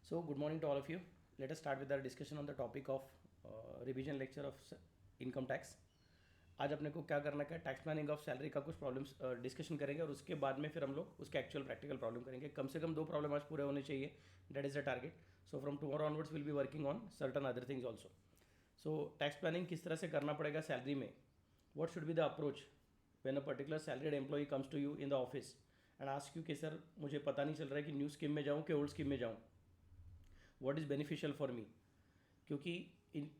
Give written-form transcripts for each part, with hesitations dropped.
So, good morning to all of you. Let us start with our discussion on the topic of revision lecture of income tax. आज अपने को क्या करना है, tax planning of salary का कुछ problems discussion करेंगे और उसके बाद में फिर हम लोग उसके एक्चुअल प्रैक्टिकल प्रॉब्लम करेंगे. कम से कम 2 प्रॉब्लम आज पूरे होने चाहिए. That is the target. So from tomorrow onwards will be working on certain other things also. So tax planning किस तरह से करना पड़ेगा सैलरी में. What should be the approach when a particular salaried employee comes to you in the office and ask you कि sir मुझे पता नहीं चल रहा है कि न्यू स्कीम में जाऊँ कि ओल्ड स्कीम में जाऊँ. What is beneficial for me? क्योंकि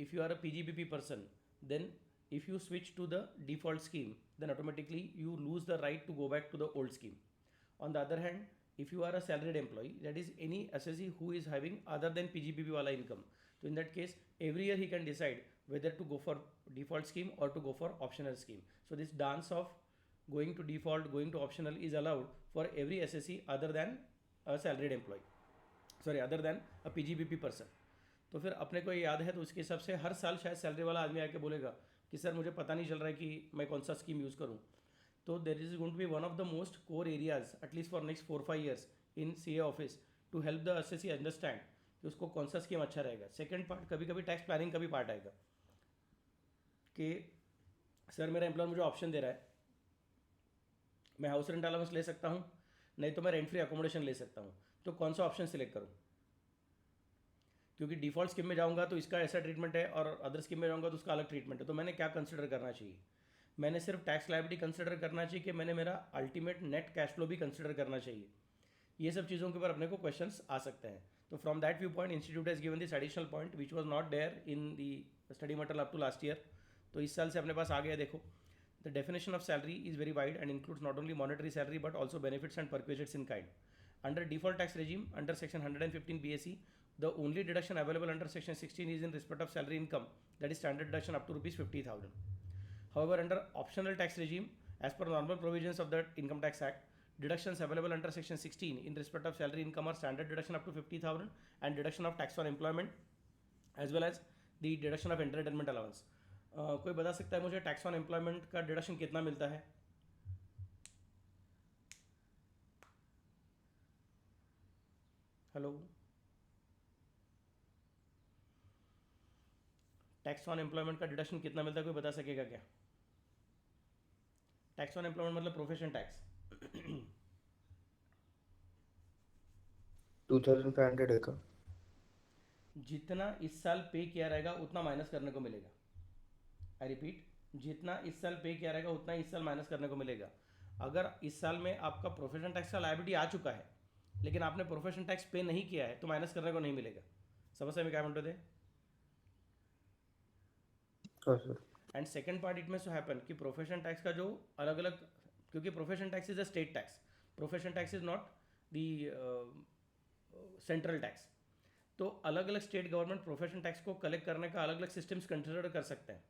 if you are a PGBP person, then if you switch to the default scheme, then automatically you lose the right to go back to the old scheme. On the other hand, if you are a salaried employee, that is any assessee who is having other than PGBP wala income, so in that case every year he can decide whether to go for default scheme or to go for optional scheme. So this dance of going to default, going to optional is allowed for every assessee other than a salaried employee, sorry other than a PGBP person. तो फिर अपने को ये याद है तो उसके हिसाब से हर साल शायद सैलरी वाला आदमी आके बोलेगा कि सर मुझे पता नहीं चल रहा है कि मैं कौन सा स्कीम यूज़ करूँ. तो there is going to be one of the most core areas at least for नेक्स्ट 4-5 years in C office to help the assessee understand कि उसको कौन सा स्कीम अच्छा रहेगा. सेकेंड पार्ट कभी कभी टैक्स प्लानिंग का भी पार्ट आएगा कि सर मेरा एम्प्लॉयर मुझे ऑप्शन दे रहा है, मैं हाउस रेंट अलाउंस ले सकता हूँ, नहीं तो मैं रेंट फ्री अकोमोडेशन ले सकता हूँ. तो कौन सा ऑप्शन सिलेक्ट करूँ, क्योंकि डिफ़ॉल्ट स्कीम में जाऊंगा तो इसका ऐसा ट्रीटमेंट है और अदर स्कीम में जाऊंगा तो उसका अलग ट्रीटमेंट है. तो मैंने क्या कंसिडर करना चाहिए. मैंने सिर्फ टैक्स लायबिलिटी कंसिडर करना चाहिए कि मैंने मेरा अल्टीमेट नेट कैश फ्लो भी कंसिडर करना चाहिए. ये सब चीज़ों के ऊपर अपने को क्वेश्चंस आ सकते हैं. तो from that view point institute has given this additional point which was not there in the study material up to last year. तो इस साल से अपने पास आ गया. देखो, the definition of salary is very wide and includes not only monetary salary but also benefits and perquisites in kind. Under default tax regime, under section 115 BSE, the only deduction available under section 16 is in respect of salary income, that is standard deduction up to rupees 50,000. However, under optional tax regime, as per normal provisions of the Income Tax Act, deductions available under section 16 in respect of salary income are standard deduction up to 50,000 and deduction of tax on employment as well as the deduction of entertainment allowance. कोई बता सकता है मुझे tax on employment का deduction कितना मिलता है. Hello, tax on employment का डिडक्शन कितना मिलता है, कोई बता सकेगा क्या. टैक्स ऑन एम्प्लॉयमेंट मतलब प्रोफेशन टैक्स. 2500 है का. जितना इस साल पे किया रहेगा उतना माइनस करने को मिलेगा. आई रिपीट, जितना इस साल पे किया रहेगा उतना इस साल माइनस करने को मिलेगा. अगर इस साल में आपका प्रोफेशन टैक्स का लायबिलिटी आ चुका है लेकिन आपने प्रोफेशन टैक्स पे नहीं किया है तो माइनस करने को नहीं मिलेगा. समझ में क्या म्हणतो ते. हाँ sir. And second part it may so happen कि प्रोफेशन टैक्स का जो अलग अलग, क्योंकि profession tax is a state tax, profession tax is not the central tax. तो अलग अलग स्टेट गवर्नमेंट प्रोफेशन टैक्स को कलेक्ट करने का अलग अलग सिस्टम्स कंसिडर कर सकते हैं.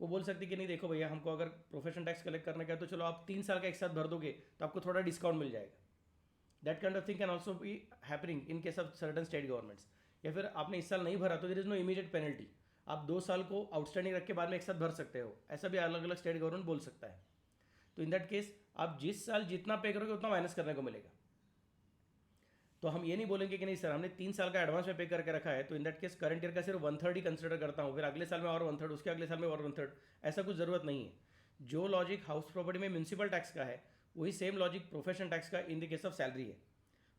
वो बोल सकते कि नहीं देखो भैया, हमको अगर प्रोफेशन टैक्स कलेक्ट करने का है तो चलो आप 3 साल का एक साथ भर दोगे तो आपको थोड़ा डिस्काउंट मिल जाएगा. That kind of thing can also be happening in case of certain state governments. या फिर आपने इस साल नहीं भरा तो there is no immediate penalty, आप 2 साल को आउटस्टैंडिंग रख के बाद में एक साथ भर सकते हो. ऐसा भी अलग अलग स्टेट गवर्नमेंट बोल सकता है. तो इन दैट केस आप जिस साल जितना पे करोगे उतना माइनस करने को मिलेगा. तो हम ये नहीं बोलेंगे कि नहीं सर हमने 3 साल का एडवांस में पे करके रखा है तो in that case current year का सिर्फ 1/3 ही कंसिडर करता हूँ, फिर अगले साल में और 1/3, उसके अगले साल में और 1/3. ऐसा कुछ ज़रूरत नहीं है. जो लॉजिक हाउस प्रॉपर्टी में म्यूनसिपल टैक्स का है वही सेम लॉजिक प्रोफेशन टैक्स का in the case of salary है.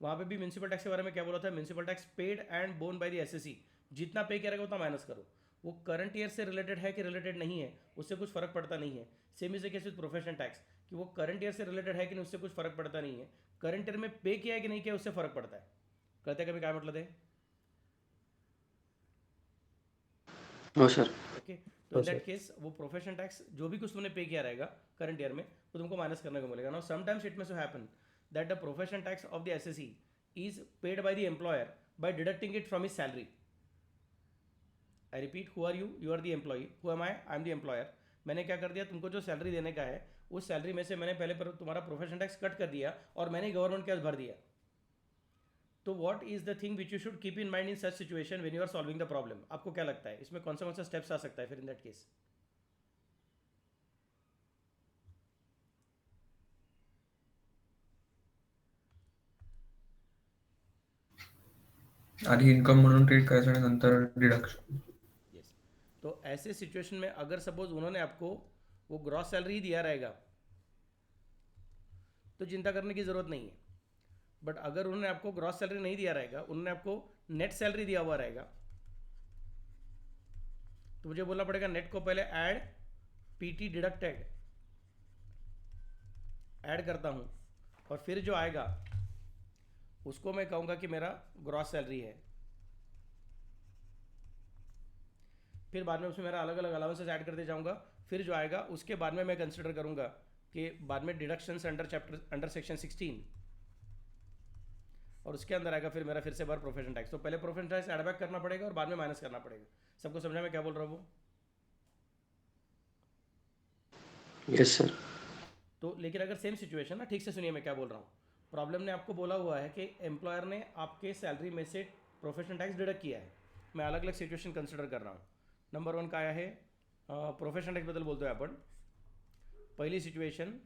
वहाँ पे भी म्यूनसिपल टैक्स के बारे में क्या बोला था, municipal tax paid and borne by the assessee. जितना पे किया रहेगा उतना माइनस करो. वो करंट ईयर से रिलेटेड है कि रिलेटेड नहीं है उससे कुछ फर्क पड़ता नहीं है. Same is the case with profession tax कि वो करंट ईयर से रिलेटेड है कि नहीं उससे कुछ फर्क पड़ता नहीं है. करंट ईयर में पे किया है कि नहीं किया उससे फर्क पड़ता है. कहते कभी क्या मतलब है. हो सर. ओके, तो हो इन दैट सर. केस वो प्रोफेशन टैक्स जो भी कुछ तुमने पे किया रहेगा करंट ईयर में वो तुमको माइनस करने को मिलेगा. Now sometimes it may so happen that the profession tax of the assessee is paid by the employer by deducting it from his salary. I repeat, who are you, you are the employee, who am I am the employer. मैंने क्या कर दिया, तुमको जो salary देने का है उस सैलरी में से मैंने पहले पर तुम्हारा प्रोफेशन टैक्स कट कर दिया और मैंने गवर्नमेंट के पास भर दिया. तो what is the thing which you should keep in mind in such situation when you are solving the problem. आपको क्या लगता है इसमें कौन सा स्टेप्स आ सकता है फिर इन दैट केस. आधी इन्कम म्हणून ट्रीट करायचं आणि नंतर डिडक्शन. यस. तो ऐसे सिचुएशन में अगर सपोज उन्होंने आपको वो ग्रॉस सैलरी दिया रहेगा तो चिंता करने की ज़रूरत नहीं है. बट अगर उन्होंने आपको ग्रॉस सैलरी नहीं दिया रहेगा, उन्होंने आपको नेट सैलरी दिया हुआ रहेगा, तो मुझे बोलना पड़ेगा नेट को पहले ऐड पीटी डिडक्टेड ऐड करता हूँ और फिर जो आएगा उसको मैं कहूँगा कि मेरा ग्रॉस सैलरी है. फिर बाद में उसमें मेरा अलग अलग अलाउंसेस ऐड करते जाऊँगा. फिर जो आएगा उसके बाद में मैं कंसिडर करूँगा कि बाद में डिडक्शंस अंडर सेक्शन 16 और उसके अंदर आएगा फिर मेरा फिर से बार प्रोफेशन टैक्स. तो पहले प्रोफेशन टैक्स ऐड बैक करना पड़ेगा और बाद में माइनस करना पड़ेगा. सबको समझा मैं क्या बोल रहा हूँ? Yes sir. तो लेकिन अगर सेम सिचुएशन ना, ठीक से सुनिए मैं क्या बोल रहा हूँ. प्रॉब्लम ने आपको बोला हुआ है कि एम्प्लॉयर ने आपके सैलरी में से प्रोफेशनल टैक्स डिडक्ट किया है. मैं अलग अलग सिच्युएशन कंसिडर कर रहा हूँ. नंबर 1 काय आहे, प्रोफेशनल टॅक्सबद्दल बोलतोय आपण. पहिली situation,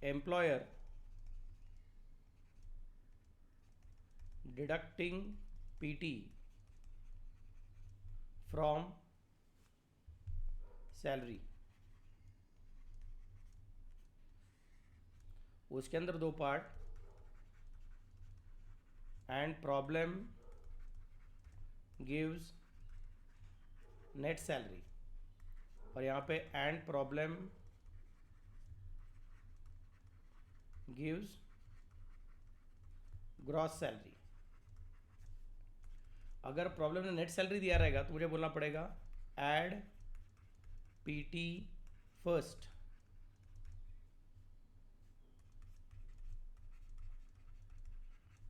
employer deducting PT from salary. उसके अंदर 2 part, and problem gives net salary, और यहाँ पे and problem gives gross salary. अगर प्रॉब्लम ने नेट सैलरी दिया रहेगा तो मुझे बोलना पड़ेगा add PT first,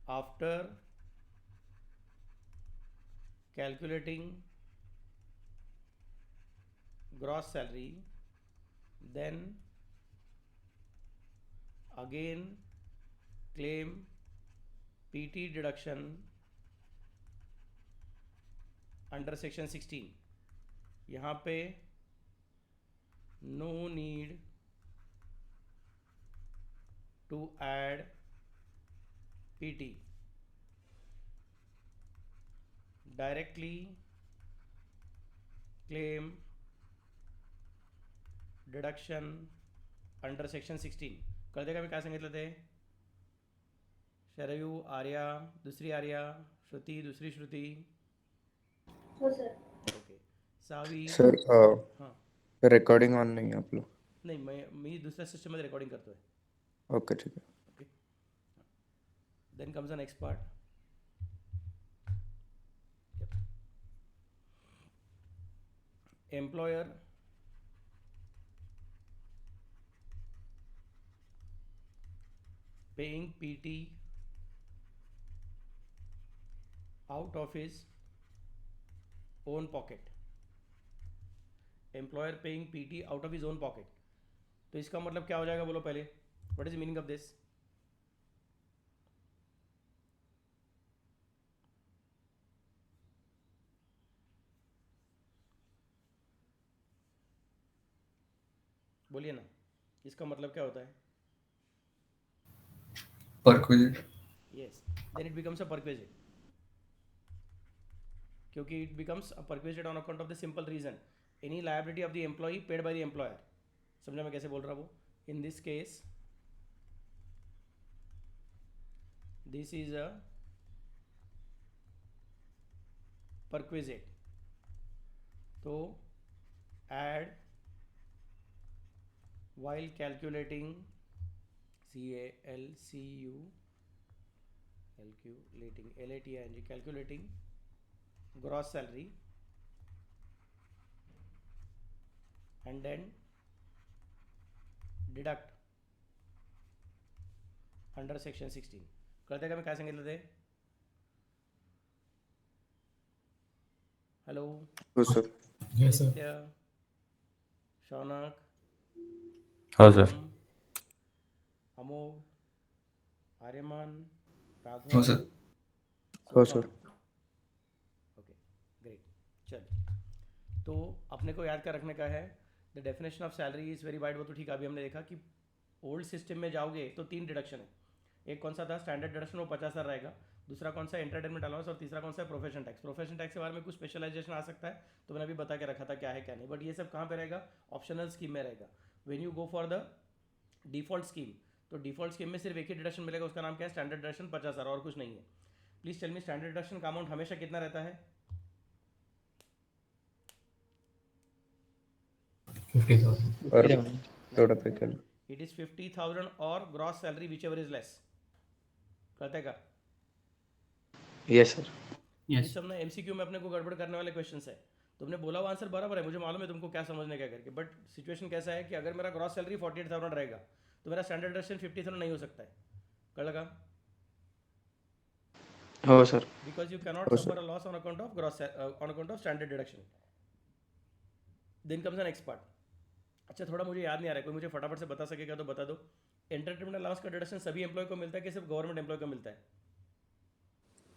after calculating gross salary, then again claim PT deduction under section 16. यहाँ पे no need to add PT, directly claim deduction under section 16. कळते का मी काय सांगितलं ते? शरयू, आर्या, दुसरी आर्या, श्रुती, दुसरी श्रुती. हो सर. ओके. सावी. सर हां. रेकॉर्डिंग ऑन नाही आहे आपलं. नाही, मी दुसऱ्या सिस्टममध्ये रेकॉर्डिंग करतोय. ओके ठीक आहे. Okay. Then comes the next part. Employer paying PT out of his own pocket. Employer paying PT out of his own pocket. तो इसका मतलब क्या हो जाएगा बोलो पहले? What is the meaning of this? बोलिए ना, इसका मतलब क्या होता है? Perquisite. Yes. Then it becomes a perquisite, क्योंकि it becomes a perquisite on account of the simple reason any liability of the employee paid by the employer. समझा मैं कैसे बोल रहा हूँ? In this case this is a perquisite. तो add while calculating calculating gross salary and then deduct under section 16. कळते का मी काय सांगितलं ते? हॅलो. हो सर. नित्य, शौनक, हो सर. अमोघ, आर्यमान, हो राघव, सर. हो सुखम. सर. Okay, great. चल, तो अपने को याद कर रखने का है the definition of salary is very wide. वो तो ठीक है, अभी हमने देखा कि ओल्ड सिस्टम में जाओगे तो 3 डिडक्शन है. एक कौन सा था स्टैंडर्ड डिडक्शन, वो 50,000 रहेगा. दूसरा कौन सा एंटरटेनमेंट अलाउंस, और तीसरा कौन सा प्रोफेशन टैक्स. प्रोफेशन टैक्स के बारे में कुछ स्पेशलाइजेशन आ सकता है, तो मैंने अभी बता के रखा था क्या है क्या नहीं. बट ये सब कहाँ पे रहेगा, ऑप्शनल स्कीम में रहेगा. When you go for the default scheme, तो डिफॉल्ट स्कीम में सिर्फ एक ही डिडक्शन मिलेगा, उसका नाम क्या है, स्टैंडर्ड डिडक्शन 50,000, और कुछ नहीं है. Please tell me standard deduction का अमाउंट हमेशा कितना रहता है. 50,000 और थोड़ा पे कर लो. इट इज 50,000 और gross salary which ever is less. कहते का यस सर. ये सब ना एमसीक्यू में अपने को गड़बड़ करने वाले क्वेश्चंस है. तुमने बोला हुआ आंसर बराबर है, मुझे मालूम है तुमको क्या समझने का करके. बट सिचुएशन कैसा है कि अगर मेरा ग्रॉस सैलरी 48,000 रहेगा, तो मेरा स्टैंडर्ड डिडक्शन 50,000 नहीं हो सकता है. कर लगा, हो सर. बिकॉज यू कैनॉट हो suffer sir. A loss on account of gross on account of standard deduction. Then comes the next part. अच्छा, थोड़ा मुझे याद नहीं आ रहा है, कोई मुझे फटाफट से बता सकेगा तो बता दो. एंटरटेनमेंट अलाउंस का डिडक्शन सभी एम्प्लॉय को मिलता है कि सिर्फ गवर्नमेंट एम्प्लॉय को मिलता है.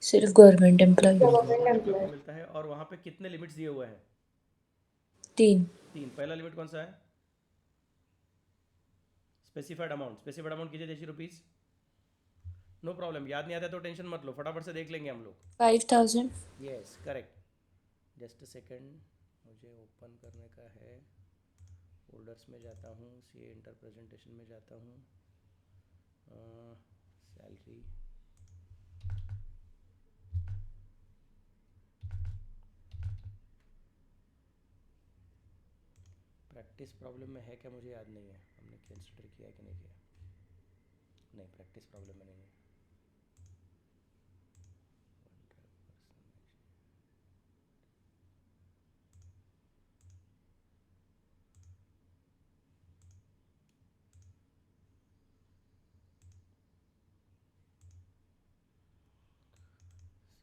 सिर्फ गवर्नमेंट एम्प्लॉय. गवर्नमेंट को एम्प्लॉय. मिलता है. और वहाँ पे कितने लिमिट्स दिए हुए हैं, 3. 3. पहला लिमिट कौन सा है, स्पेसिफाइड अमाउंट. स्पेसिफाइड अमाउंट कीजिए 80 रुपीज़. नो प्रॉब्लम, याद नहीं आता तो टेंशन मत लो, फटाफट से देख लेंगे हम लोग. 5,000. Yes correct. Just a second, मुझे ओपन करने का है. फोल्डर्स में जाता हूँ, सी इंटर प्रेजेंटेशन में जाता हूँ. सैलरी, प्रैक्टिस प्रॉब्लम में है क्या मुझे याद नहीं है. हमने कंसिडर किया है कि नहीं किया. नहीं, प्रैक्टिस प्रॉब्लम में नहीं है.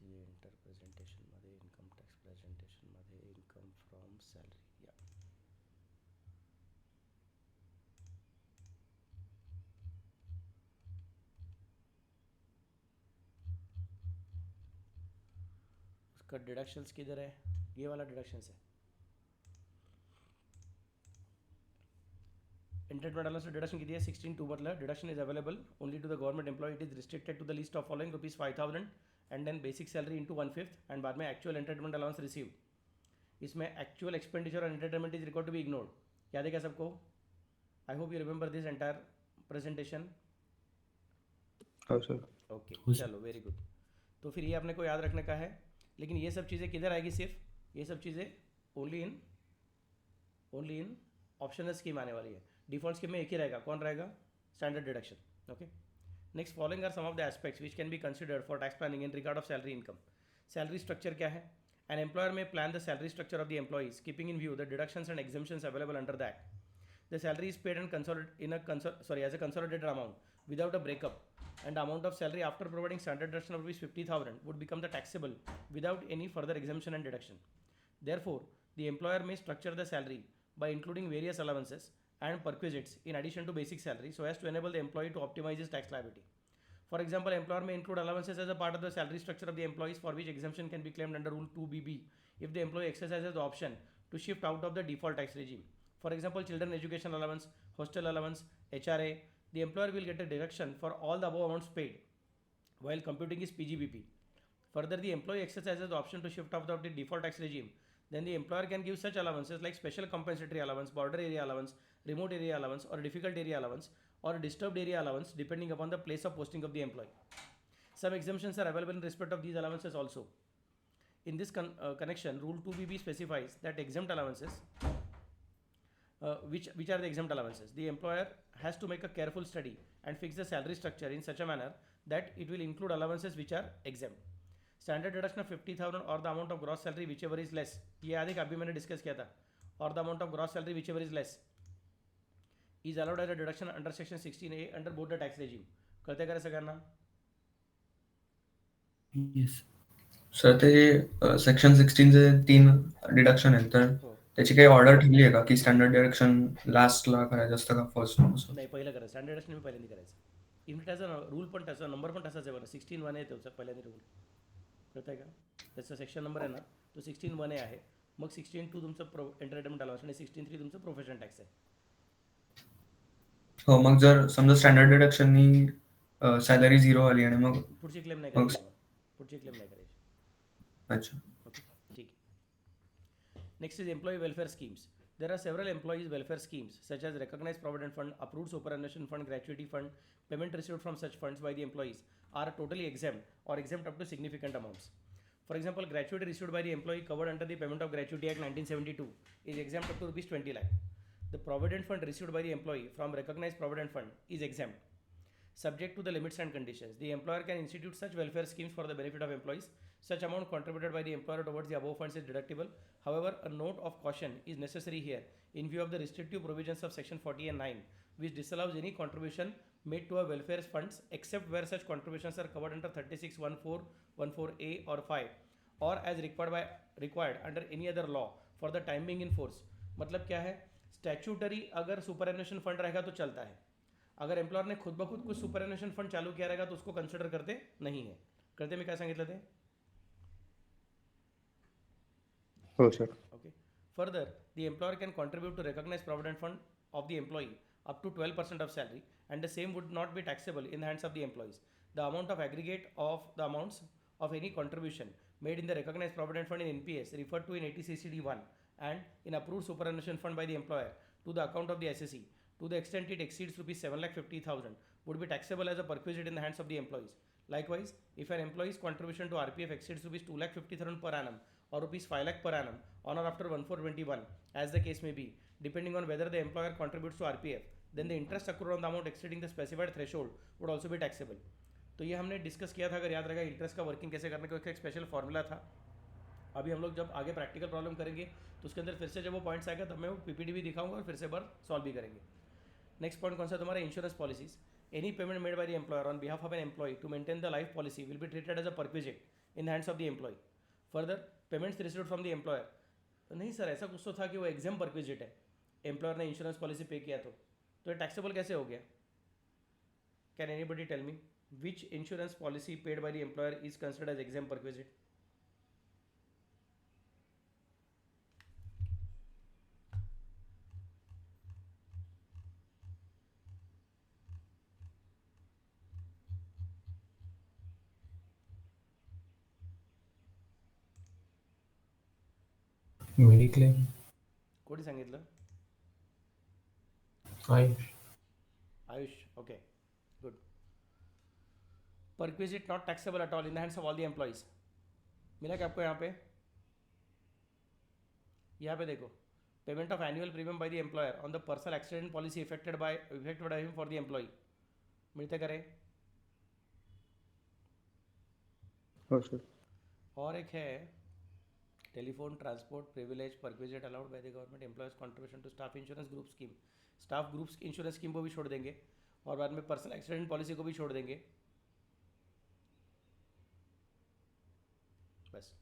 सी इंटर प्रेजेंटेशनमध्ये इन्कम टॅक्स प्रेझेंटेशनमध्ये इन्कम फ्रॉम सॅलरी. या उसका डिडक्शंस किधर है, ये वाला डिडक्शंस है. एंटरटेनमेंट अलाउंस डिडक्शन किती है, 16,200. मतलब deduction is available only to the government employee. It is restricted to the list of following ₹5,000 and then basic salary into 1/5 and बाद में एक्चुअल एंटरटेनमेंट अलाउंस रिसीव. इसमें एक्चुअल एक्सपेंडिचर और entertainment is required to be ignored. याद है क्या सबको. I hope you remember this entire presentation. हो sir. Okay, चलो वेरी गुड. तो फिर ये अपने को याद रखने का है. लेकिन ये सब चीज़ें किधर आएगी, सिर्फ ये सब चीज़ें ओनली इन ऑप्शनल स्कीम आने वाली है. डिफॉल्ट स्कीम में एक ही रहेगा, कौन रहेगा, standard deduction. Okay. Next, following are some of the aspects which can be considered for tax planning in regard of salary income. Salary structure क्या है. An employer may plan the salary structure of the employees keeping in view the deductions and exemptions available under the act. The salary is paid and as a consolidated amount without a breakup, and the amount of salary after providing standard deduction of ₹50,000 would become the taxable without any further exemption and deduction. Therefore, the employer may structure the salary by including various allowances and perquisites in addition to basic salary so as to enable the employee to optimize his tax liability. For example, employer may include allowances as a part of the salary structure of the employees for which exemption can be claimed under Rule 2BB if the employee exercises the option to shift out of the default tax regime. For example, children education allowance, hostel allowance, HRA. The employer will get a deduction for all the above amounts paid while computing his PGBP. Further, the employee exercises the option to shift out of the default tax regime. Then the employer can give such allowances like special compensatory allowance, border area allowance, remote area allowance, or difficult area allowance, or disturbed area allowance depending upon the place of posting of the employee. Some exemptions are available in respect of these allowances also. In this connection, Rule 2BB specifies that exempt allowances which are the exempt allowances. The employer has to make a careful study and fix the salary structure in such a manner that it will include allowances which are exempt. Standard deduction of 50,000 or the amount of gross salary whichever is less. ये आदि अभी मैंने discuss किया था. और the amount of gross salary whichever is less is allowed as a deduction under section 16A under both the tax regime. करते कैसे करना. Yes sir. ते सेक्शन 16 चे 3 डिडक्शन आहेत, तर त्याची काही ऑर्डर ठेवली आहे का की स्टँडर्ड डिडक्शन लास्टला करायचं असतं का फर्स्ट. नाही, पहिलं करायचं. स्टँडर्ड डिडक्शन मी पहिल्यांदा करायचं. इव्हन त्याचा रूल पण त्याचा नंबर पण तसाच आहे बरं. 16(1) आहे त्याचा पहिल्यांदा रूल. कळतं आहे का. त्याचा सेक्शन नंबर आहे ना, तो 16(1) आहे. मग 16(2) तुमचं एंटरटेनमेंट अलाउन्स आणि 16(3) तुमचं प्रोफेशन टॅक्स आहे. हो, मग जर समजा स्टँडर्ड डिडक्शननी सॅलरी 0 आली आणि मग पुढची क्लेम नाही मग करायची मग. पुढची क्लेम नाही करायची. अच्छा. ओके, ठीक आहे. Next is employee welfare schemes. There are several employees welfare schemes such as recognized provident fund, approved superannuation fund, gratuity fund. Payment received from such funds by the employees are totally exempt or exempt up to significant amounts. For example, gratuity received by the employee covered under the Payment of Gratuity Act 1972 is exempt up to rupees 20 lakh. The provident fund received by the employee from recognized provident fund is exempt, subject to the limits and conditions. The employer can institute such welfare schemes for the benefit of employees. Such amount contributed by the employer towards the above funds is deductible. However, a note of caution is necessary here in view of the restrictive provisions of section 40 and 9, which disallows any contribution made to a welfare funds except where such contributions are covered under 36(14)(14)(a) or 5 or as required under any other law for the time being in force. मतलब क्या है, statutory अगर superannuation fund रहेगा तो चलता है. अगर employer ने खुद ब खुद कुछ सुपरएनुएशन फंड चालू किया रहेगा तो उसको कंसिडर करते नाही है. करते मी काय सांगितलं ते? हो sir. Okay. Further, the employer can contribute to recognized provident fund of the employee up to 12% of salary, and the same would not be taxable in the hands of the employees. The amount of aggregate of the amounts of any contribution made in the recognized provident fund in NPS referred to in 80CCD 1 and in approved superannuation fund by the employer to the account of the SSE to the extent it exceeds rupees 7,50,000 would be taxable as a perquisite in the hands of the employees. Likewise, if an employee's contribution to RPF exceeds rupees 2,50,000 per annum or rupees 5 lakh per annum on or after 1/4/21, as the case may be, depending on whether the employer contributes to RPF, then the interest accrued on the amount exceeding the specified threshold would also be taxable. तो ये हमने discuss किया था, अगर याद रहेगा, interest का working कैसे करने का एक स्पेशल फॉर्मूला था. अभी हम लोग जब आगे प्रैक्टिकल प्रॉब्लम करेंगे तो उसके अंदर फिर से जब वो पॉइंट्स आएगा तब मैं वो पीपीटी भी दिखाऊंगा और फिर से बार सॉल्व भी करेंगे. नेक्स्ट पॉइंट कौन सा तुम्हारा? Insurance policies. Any payment made by the employer on behalf of an employee to maintain the life policy will be treated as a perquisite in the hands of the employee. Further, payments received from the employer. नहीं sir, ऐसा कुछ तो था कि वो exempt perquisite है, employer ने insurance policy pay किया तो ये टैक्सेबल कैसे हो गया? Can anybody tell me which insurance policy paid by the employer is considered as exempt perquisite? Mediclaim. कोणी सांगितलं? Ayush. Ayush. Okay, good. Perquisite not taxable at all in the hands of all the employees. मिला क्या आपको? यहाँ पे देखो, payment of annual premium by the employer on the personal accident policy effected by him for the employee. मिलते करे. हो sir. और एक है telephone transport privilege perquisite allowed by the government employers contribution to staff insurance group scheme. Staff group insurance scheme को भी छोड़ देंगे और बाद में पर्सनल एक्सीडेंट पॉलिसी को भी छोड़ देंगे. बस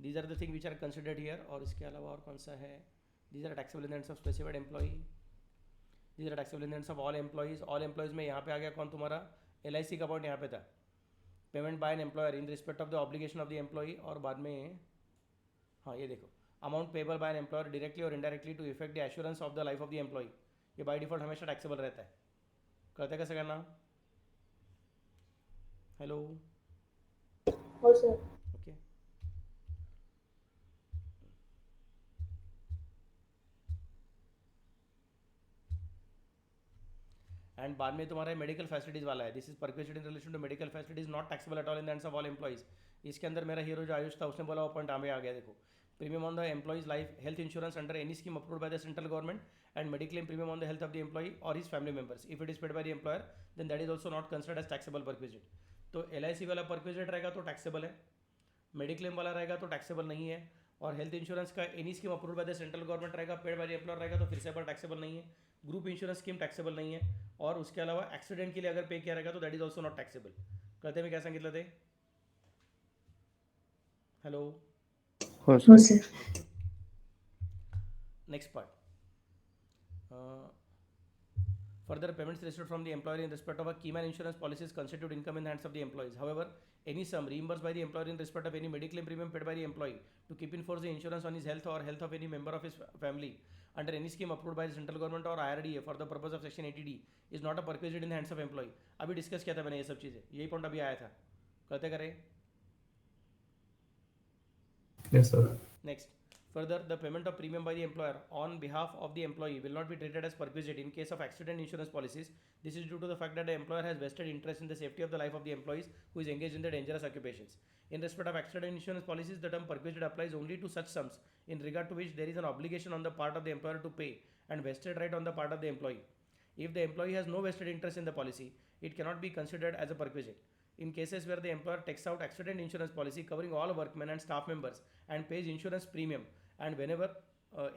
these are the thing which are considered here. और इसके अलावा और कौन सा है? These are taxable in the hands of specified employee. These are taxable in the hands of all employees. All employees में यहाँ पे आ गया कौन? तुम्हारा LIC का पॉइंट यहाँ पे था. Payment by an employer in respect of the obligation of the employee. और बाद में हाँ ये देखो, amount payable by an employer directly और indirectly to effect the assurance of the life of the employee. ये बाय डिफॉल्ट हमेशा taxable रहता है. करते कैसे करना? हेलो. हो सर. ओके. एंड बाद में तुम्हारा मेडिकल फैसिलिटीज़ वाला है. This is perquisite in relation to medical facilities not taxable at all in the hands of all employees. इसके अंदर मेरा हीरो जो आयुष था उसने बोला वो पॉइंट आगे आ गया. देखो, premium on the employees life health insurance under any scheme approved by the central government and mediclaim premium on the health of the employee or his family members. If it is paid by the employer, then that is also not considered as taxable perquisite. तो LIC वाला perquisite रहेगा तो taxable है, mediclaim वाला रहेगा तो taxable नहीं है, और हेल्थ इंश्योरेंस का any scheme approved by the central government रहेगा, पेड बाय द एम्प्लॉयर रहेगा तो फिर से पर टैक्सेबल नहीं है. ग्रुप इंश्योरेंस स्कीम टैक्सेबल नहीं है, और उसके अलावा एक्सीडेंट के लिए अगर पे किया रहेगा तो that is also not taxable. कहते मी काय सांगितलं ते? हॅलो. हो हो sir. Sir. Next part. Further, payments received from the employer in respect of a keyman insurance policies constitute income in the hands of the employees. However, any sum reimbursed by the employer in respect of any mediclaim premium paid by the employee to keep in force the insurance on his health or health of any member of his family under any scheme approved by the central government or IRDA for the purpose of section 80D is not a perquisite in the hands of employee. अभी discuss किया था मैंने ये सब चीज़ें, यही point अभी आया था, करते करें. Yes, sir. Next, further, the payment of premium by the employer on behalf of the employee will not be treated as perquisite in case of accident insurance policies. This is due to the fact that the employer has vested interest in the safety of the life of the employees who is engaged in the dangerous occupations. In respect of accident insurance policies, the term perquisite applies only to such sums in regard to which there is an obligation on the part of the employer to pay and vested right on the part of the employee. If the employee has no vested interest in the policy, it cannot be considered as a perquisite. In cases where the employer takes out accident insurance policy covering all workmen and staff members and pays insurance premium, and whenever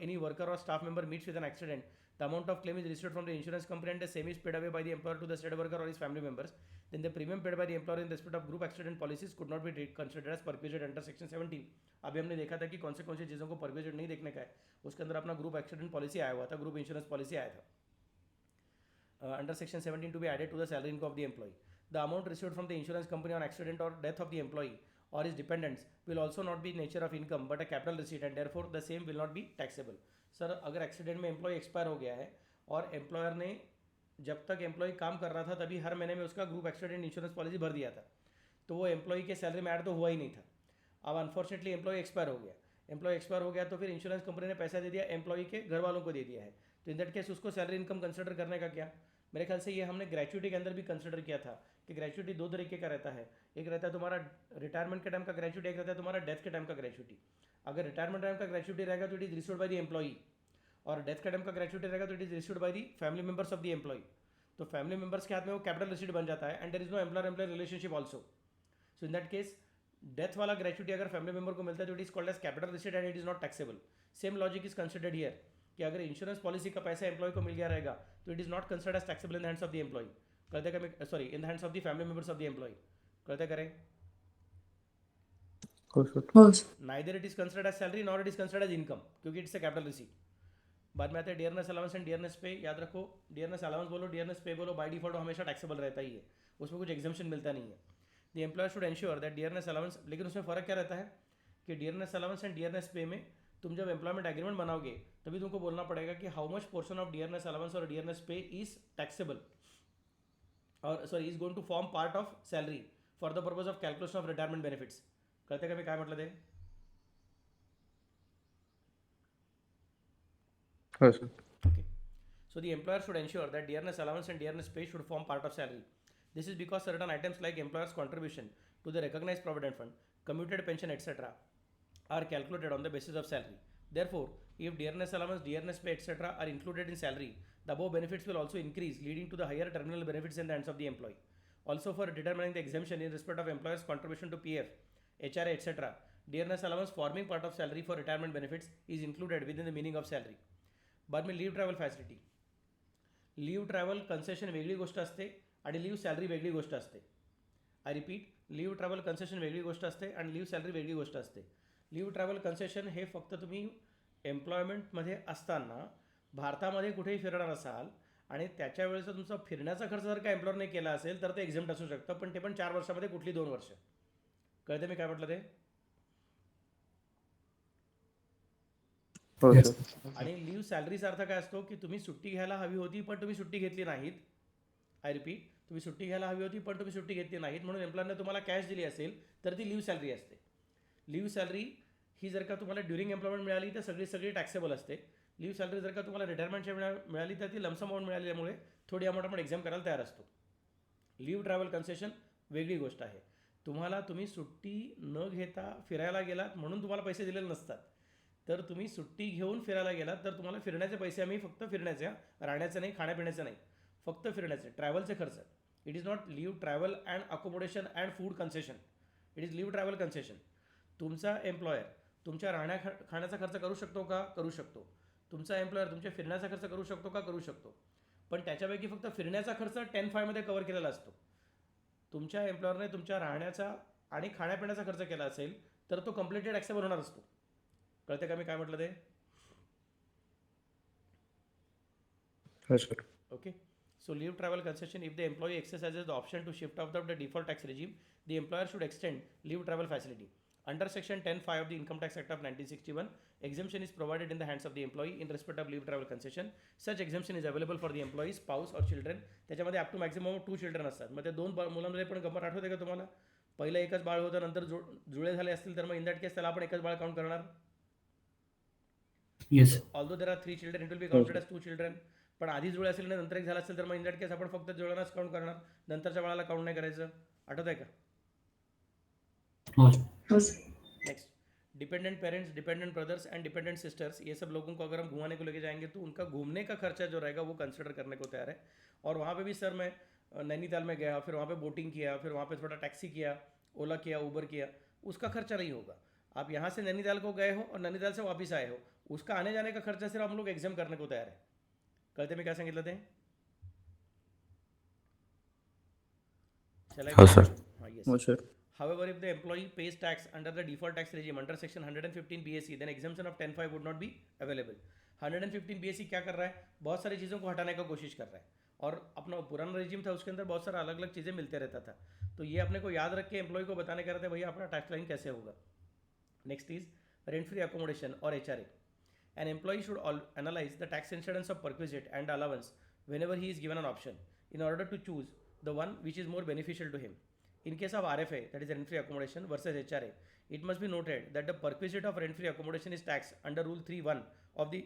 any worker or staff member meets with an accident, the amount of claim is received from the insurance company and the same is paid away by the employer to the said worker or his family members, then the premium paid by the employer in respect of group accident policies could not be considered as perquisite under section 17. अभी हमने देखा था कि कौन सी चीज़ों को perquisite नहीं देखने का है, उसके अंदर अपना ग्रुप एक्सीडेंट पॉलिसी आया हुआ था, ग्रुप इंश्योरेंस पॉलिसी आया था. Under section 17 to be added to the salary income of the employee. The amount received from the insurance company on accident or death of the employee or his dependents will also not be nature of income but a capital receipt and therefore the same will not be taxable. Sir अगर accident में employ expire हो गया है और employer ने जब तक employ काम कर रहा था तभी हर महीने में उसका ग्रुप एक्सीडेंट इंश्योरेंस पॉलिसी भर दिया था, तो वो एम्प्लॉय के सैलरी में ऐड तो हुआ ही नहीं था. अब अनफॉर्चुनेटली एम्प्लॉय एक्सपायर हो गया तो फिर इंश्योरेंस कंपनी ने पैसा दे दिया, एम्प्लॉय के घर वालों को दे दिया है, तो इन दैट केस उसको सैलरी इनकम कंसिडर करने का क्या. मेरे ख्याल से ये हमने ग्रेचुइटी के अंदर भी कंसिडर किया था कि ग्रेचुइटी दो तरीके का रहता है, एक रहता है तुम्हारा रिटायरमेंट के टाइम का ग्रेचुइटी, एक रहता है तुम्हारा डेथ के टाइम का ग्रेचुइटी. अगर रिटायरमेंट टाइम का ग्रेचुइटी रहेगा तो it is received by the employee, और डेथ का टाइम का ग्रेचुइटी रहेगा तो it is received by the family members of the employee. तो फैमिली मेंबर्स के हाथ में वो कैपिटल रिसीट बन जाता है and there is no employer employee relationship also. So in that case death वाला ग्रेचुइटी अगर फैमिली मेंबर को मिलता है तो it is called as capital receipt and it is not taxable. Same logic is considered here कि अगर insurance policy का पैसा एम्प्लॉय को मिल गया रहेगा तो it is not considered as taxable in the hands of the employee. करते करें, sorry, in the hands of the family members of the employee. करते करें. हो सर. हो sir. Neither it is considered as salary nor it is considered as income, क्योंकि it's a capital receipt. बाद में आते हैं डियरनेस अलाउंस एंड डियरनेस पे. याद रखो, डियरनेस अलाउंस बोलो, डियरनेस पे बोलो, बाय डिफॉल्ट हमेशा टैक्सेबल रहता ही है, उसमें कुछ एग्जाम्पशन मिलता नहीं है. The employer should ensure that dearness allowance, लेकिन उसमें फ़र्क क्या रहता है कि डियरनेस अलाउंस एंड डियरनेस पे में तुम जब एम्प्लॉयमेंट एग्रीमेंट बनाओगे तभी तुमको बोलना पड़ेगा कि how much portion of dearness allowance और डियरनेस पे इज टैक्सेबल और sorry is going to form part of salary for the purpose of calculation of retirement benefits. करते कभी काय म्हटलं ते. हो sir. Okay. So the employer should ensure that dearness allowance and dearness pay should form part of salary. This is because certain items like employer's contribution to the recognized provident fund, commuted pension, etc. are calculated on the basis of salary. Therefore, if dearness allowance, dearness pay, etc. are included in salary, the above benefits will also increase, leading to the higher terminal benefits in the hands of the employee. Also, for determining the exemption in respect of employer's contribution to PF, HRA, etc., dearness allowance forming part of salary for retirement benefits is included within the meaning of salary. बाद में leave travel facility. Leave travel concession वेगळी गोष्ट असते आणि leave salary वेगळी गोष्ट असते. I repeat, leave travel concession वेगळी गोष्ट असते आणि लीव सॅलरी वेगळी गोष्ट असते. लीव ट्रॅव्हल कन्सेशन हे फक्त तुम्ही एम्प्लॉयमेंटमध्ये असताना भारतामध्ये कुठेही फिरणार असाल आणि त्याच्या वेळेस तुमचा फिरण्याचा खर्च जर का एम्प्लॉयरने केला असेल तर ते एक्झेम्प्ट असू शकतं, पण ते पण 4 वर्षामध्ये कुठली 2 वर्ष. कळते मी काय म्हटलं ते. हो Yes. सर. आणि लीव सॅलरीचा अर्थ काय असतो की तुम्ही सुट्टी घ्यायला हवी होती पण तुम्ही सुट्टी घेतली नाहीत. आय रिपीट, तुम्ही सुट्टी घ्यायला हवी होती पण तुम्ही सुट्टी घेतली नाहीत म्हणून एम्प्लॉयरने तुम्हाला कॅश दिली असेल तर ती लीव सॅलरी असते. लीव सॅलरी ही जर का तुम्हाला ड्युरिंग एम्प्लॉयमेंट मिळाली तर सगळी टॅक्सेबल असते. लीव सॅलरी जर का तुम्हाला रिटायरमेंटच्या मिळाली तर ती लमसम अमाऊंट मिळाल्यामुळे थोडी अमाऊंट आपण एक्झाम करायला तयार असतो. लीव ट्रॅव्हल कन्सेशन वेगळी गोष्ट आहे. तुम्ही सुट्टी न घेता फिरायला गेलात म्हणून तुम्हाला पैसे दिलेले नसतात, तर तुम्ही सुट्टी घेऊन फिरायला गेलात तर तुम्हाला फिरण्याचे पैसे आम्ही फक्त फिरण्याचे, राहण्याचे नाही, खाण्यापिण्याचे नाही, फक्त फिरण्याचे, ट्रॅव्हलचे खर्च. It is not leave travel and accommodation and food concession, it is leave travel concession. तुमचा एम्प्लॉयर तुमच्या खाण्याचा खर्च करू शकतो का? करू शकतो. तुमचा एम्प्लॉयर तुमच्या फिरण्याचा खर्च करू शकतो का? करू शकतो. पण त्याच्यापैकी फक्त फिरण्याचा खर्च 10(5) मध्ये कव्हर केलेला असतो. तुमच्या एम्प्लॉयरने तुमच्या राहण्याचा आणि खाण्यापिण्याचा खर्च केला असेल तर तो कम्प्लिटली टॅक्सेबल होणार असतो. कळते का मी काय म्हटलं ते. हो sir. Okay, so leave travel concession. If the employee exercises the option to shift out of the default tax regime, the employer should extend leave travel facility. Under Section 10(5) of the Income Tax Act of 1961, exemption is provided in the hands of the employee in respect of leave travel concession. Such exemption is available for the employee, spouse or children. त्याच्यामध्ये up to maximum 2 children असतात. मग त्या 2 मुलांमध्ये पण गंमत आठवते का तुम्हाला? पहिलं एकच बाळ होतं, नंतर जुळे झाले असतील तर मग इन दॅट केस त्याला आपण एकच बाळ काउंट करणार. Yes. Although there are 3 children it will be counted as 2 children. पण आधी जुळे असेल आणि नंतर एक झाला असेल तर मग इन दॅट केस आपण फक्त जुळ्यांनाच काउंट करणार, नंतरच्या बाळाला काउंट नाही करायचं. आठवत आहे का? हो. Next, dependent parents, dependent brothers and dependent sisters, ये सब लोगों को अगर हम घुमाने को लेके जाएंगे तो उनका घूमने का खर्चा जो रहेगा वो कंसिडर करने को तैयार है. और वहाँ पे भी सर मैं नैनीताल में गया, फिर वहाँ पे बोटिंग किया, फिर वहाँ पे थोड़ा टैक्सी किया, ओला किया, उबर किया, उसका खर्चा नहीं होगा. आप यहाँ से नैनीताल को गए हो और नैनीताल से वापस आए हो, उसका आने जाने का खर्चा सिर्फ हम लोग एग्जाम करने को तैयार है. कळते मी काय सांगितलं ते? हो सर. हाँ, yes. हो sir. However, if the employee pays tax under the default tax regime under section 115 BSE, then exemption of 10(5) would not be available. 115 BSE क्या कर रहा है? बहुत सारी चीज़ों को हटाने का कोशिश कर रहा है. और अपना पुराना रेजिम था उसके अंदर बहुत सारा अलग अलग चीज़ें मिलते रहता था. तो ये अपने को याद रख के एम्प्लॉय को बताने का रहता है भैया अपना टैक्स लाइन कैसे होगा. Next is rent free accommodation और HRA. An employee should analyze the tax incidence of perquisite and allowance whenever he is given an option in order to choose the one which is more beneficial to him. In case of RFA, that is rent free accommodation versus HRA, it must be noted that the perquisite of rent free accommodation is taxed under Rule 3(1) of the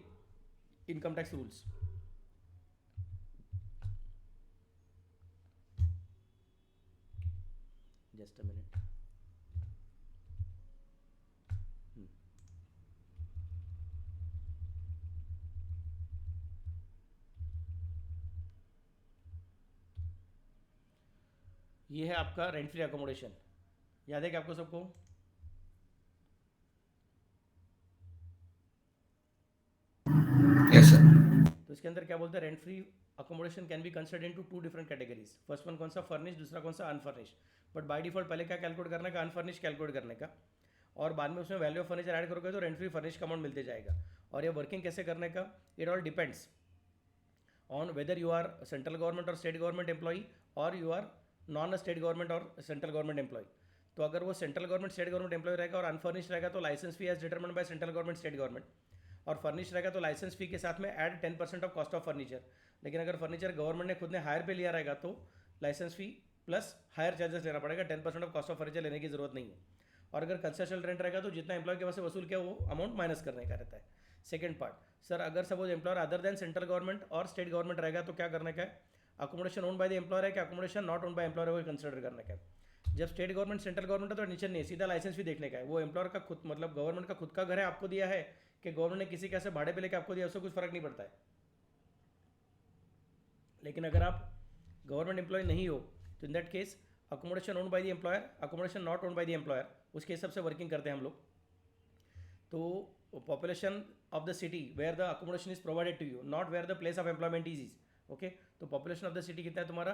income tax rules. Just a minute. ये है आपका rent free accommodation. याद है क्या आपको सबको? Yes, sir. तो इसके अंदर क्या बोलते हैं? Rent free accommodation can be considered into 2 different categories. First one कौन सा? फर्निश. दूसरा कौन सा? अनफर्निश. बट बाय डिफॉल्ट पहले क्या कैलकुलेट करने का? अनफर्निश कैलकुलेट करने का. और बाद में उसमें वैल्यू ऑफ फर्नीचर ऐड करोगे तो रेंट फ्री फर्निश का अमाउंट मिलते जाएगा. और ये वर्किंग कैसे करने का? It all depends on whether you are central government और स्टेट गवर्नमेंट एम्प्लॉई और you are non state government और सेंट्रल गवर्नमेंट एम्प्लॉय. तो अगर वो central government state government employee रहेगा और अनफर्निश रहेगा तो licence fee as determined by central government state government, और फर्निश रहेगा तो लाइसेंस फी के साथ में add 10% of cost of furniture. लेकिन अगर फर्नीचर गवर्नमेंट ने खुद ने हायर पे लिया रहेगा तो licence fee plus hire charges लेना पड़ेगा. 10% ऑफ कॉस्ट ऑफ फर्नीचर लेने की जरूरत नहीं है. और अगर कंसेशनल रेंट रहेगा तो जितना एम्प्लॉय के पास से वसूल किया वो अमाउंट माइनस करने का रहता है. सेकंड पार्ट, सर अगर suppose employer other than central government और स्टेट गवर्नमेंट रहेगा तो क्या करने का है? Accommodation owned by the employer है कि accommodation not owned by employer है वो कंसिडर करने का है. जब स्टेट गवर्नमेंट सेंट्रल गवर्नमेंट है तो टेंशन नहीं है, सीधा लाइसेंस भी देखने का है. वो एम्प्लॉयर का खुद मतलब गवर्नमेंट का खुद का घर है आपको दिया है कि गवर्नमेंट ने किसी कैसे भाड़े पे लेके आपको दिया, उससे कुछ फर्क नहीं पड़ता है. लेकिन अगर आप गवर्नमेंट एम्प्लॉय नहीं हो तो in that case accommodation owned by the employer, accommodation not owned by the employer, उसके हिसाब से वर्किंग करते हैं हम लोग. तो population of the city where the accommodation is provided to you, not where the place of employment is. Okay, तो population of the city कितना है तुम्हारा?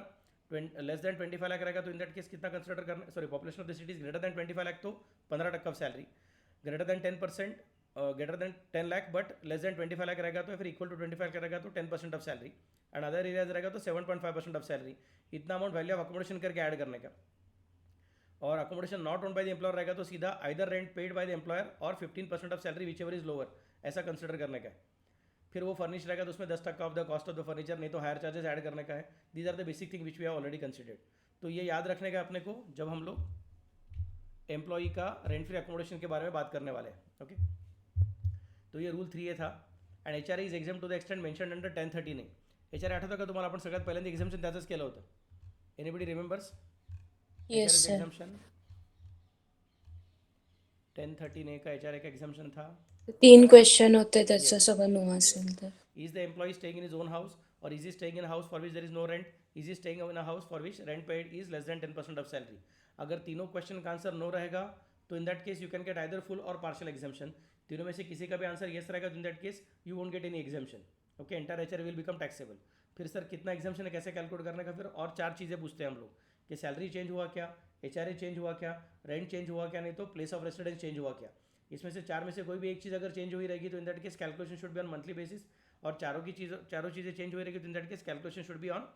लेस दैन 25 लाख रहेगा तो इन दैट केस कितना कंसिडर करना? Sorry, population of the city is greater than 25 lakh तो 15% of salary. Greater than 10%, greater than 10 lakh but less than 25 lakh रहेगा तो फिर इक्वल टू 25 रहेगा तो 10% of salary. And other areas रहेगा तो 7.5% ऑफ सैलरी. इतना अमाउंट वैल्यू ऑफ अकोमोडेशन करके ऐड करने का. और accommodation not owned by the employer रहेगा तो सीधा either rent paid by the employer और 15% of salary which ever is lower, ऐसा कंसिडर करने का है. फिर वो फर्निश रहेगा तो उसमें 10% of the cost of the furniture, नहीं तो हायर चार्जेस ऐड करने का है. These are the basic thing which we have already considered. तो ये याद रखने का अपने को जब हम लोग एम्प्लॉई का रेंट फ्री अकोमोडेशन के बारे में बात करने वाले हैं. ओके, तो ये रूल 3A था. And HRA is exempt to the extent mentioned under 1013A. HRA आठवतं का तुम्हाला? आपण सगळ्यात पहिल्यांदा एक्झाम्शन त्याचंच केलं होतं. Anybody remembers? Yes, sir. Exemption 1013A का HRA का एग्जाम्शन था. 3 क्वेश्चन होते त्याचं सगळं नो असेल तर. Is the employee staying in his own house or is he staying in a house for which there is no rent? Is he staying in a house for which rent paid is less than 10% of salary? अगर तीनों question का answer no रहेगा तो in that case you can get either full और partial exemption. तीनों में से किसी का भी आंसर येस रहेगा तो in that case you won't get any exemption. Okay, entire HRA will become taxable. फिर सर कितना एग्जाम्शन है, कैसे कैलकुलेट करने का? फिर और 4 चीज़ें पूछते हैं हम लोग कि सैलरी चेंज हुआ क्या, HRA चेंज हुआ क्या, रेंट चेंज हुआ क्या, नहीं तो प्लेस ऑफ रेसिडेंस चेंज हुआ क्या. इसमें से 4 में से कोई भी एक चीज़ अगर चेंज हुई रहेगी तो in that case calculation should be on monthly basis. और चारों चीज़ें चेंज हुई रहेगी तो in that case calculation should be on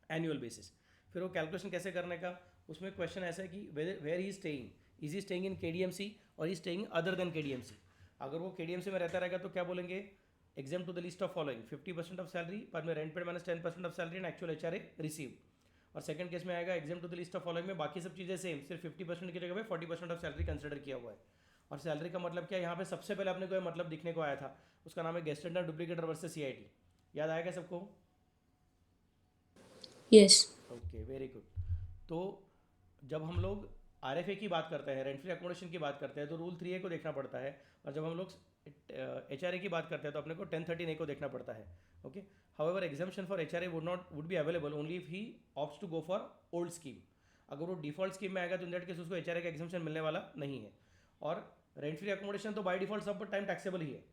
annual basis. फिर वो कैलकुलेशन कैसे करने का? उसमें क्वेश्चन ऐसा है कि where he staying, is he staying in KDMC और he staying other than KDMC. अगर वो KDMC में रहता रहेगा तो क्या बोलेंगे, exempt to the list of following 50% of salary पर में rent paid minus 10% of salary and actual HRA receive. और सेकंड केस में आएगा exempt to the list of following में बाकी सब चीज़ें सेम, सिर्फ 50% की जगह पे 40% ऑफ सैलरी कंसिडर किया हुआ है. और सैलरी का मतलब क्या, यहाँ पे सबसे पहले आपने कोई मतलब दिखने को आया था, उसका नाम है गेस्टेंडर डुप्लीकेटर वर्सेस CIT. याद आएगा सबको? यस. Okay, very good. तो जब हम लोग RFA की बात करते हैं, रेंट फ्री अकोमोडेशन की बात करते हैं, तो रूल 3A को देखना पड़ता है. और जब हम लोग HRA की बात करते हैं तो अपने को 1013A को देखना पड़ता है. Okay. However exemption for HRA would be available only if he opts to go for old scheme. अगर वो डिफॉल्ट स्कीम में आएगा तो इन दैट केस उसको HRA का एग्जाम्पशन मिलने वाला नहीं है. और रेंट फ्री अकोमोडेशन तो बाय डिफॉल्ट सब टाइम टैक्सेबल ही है.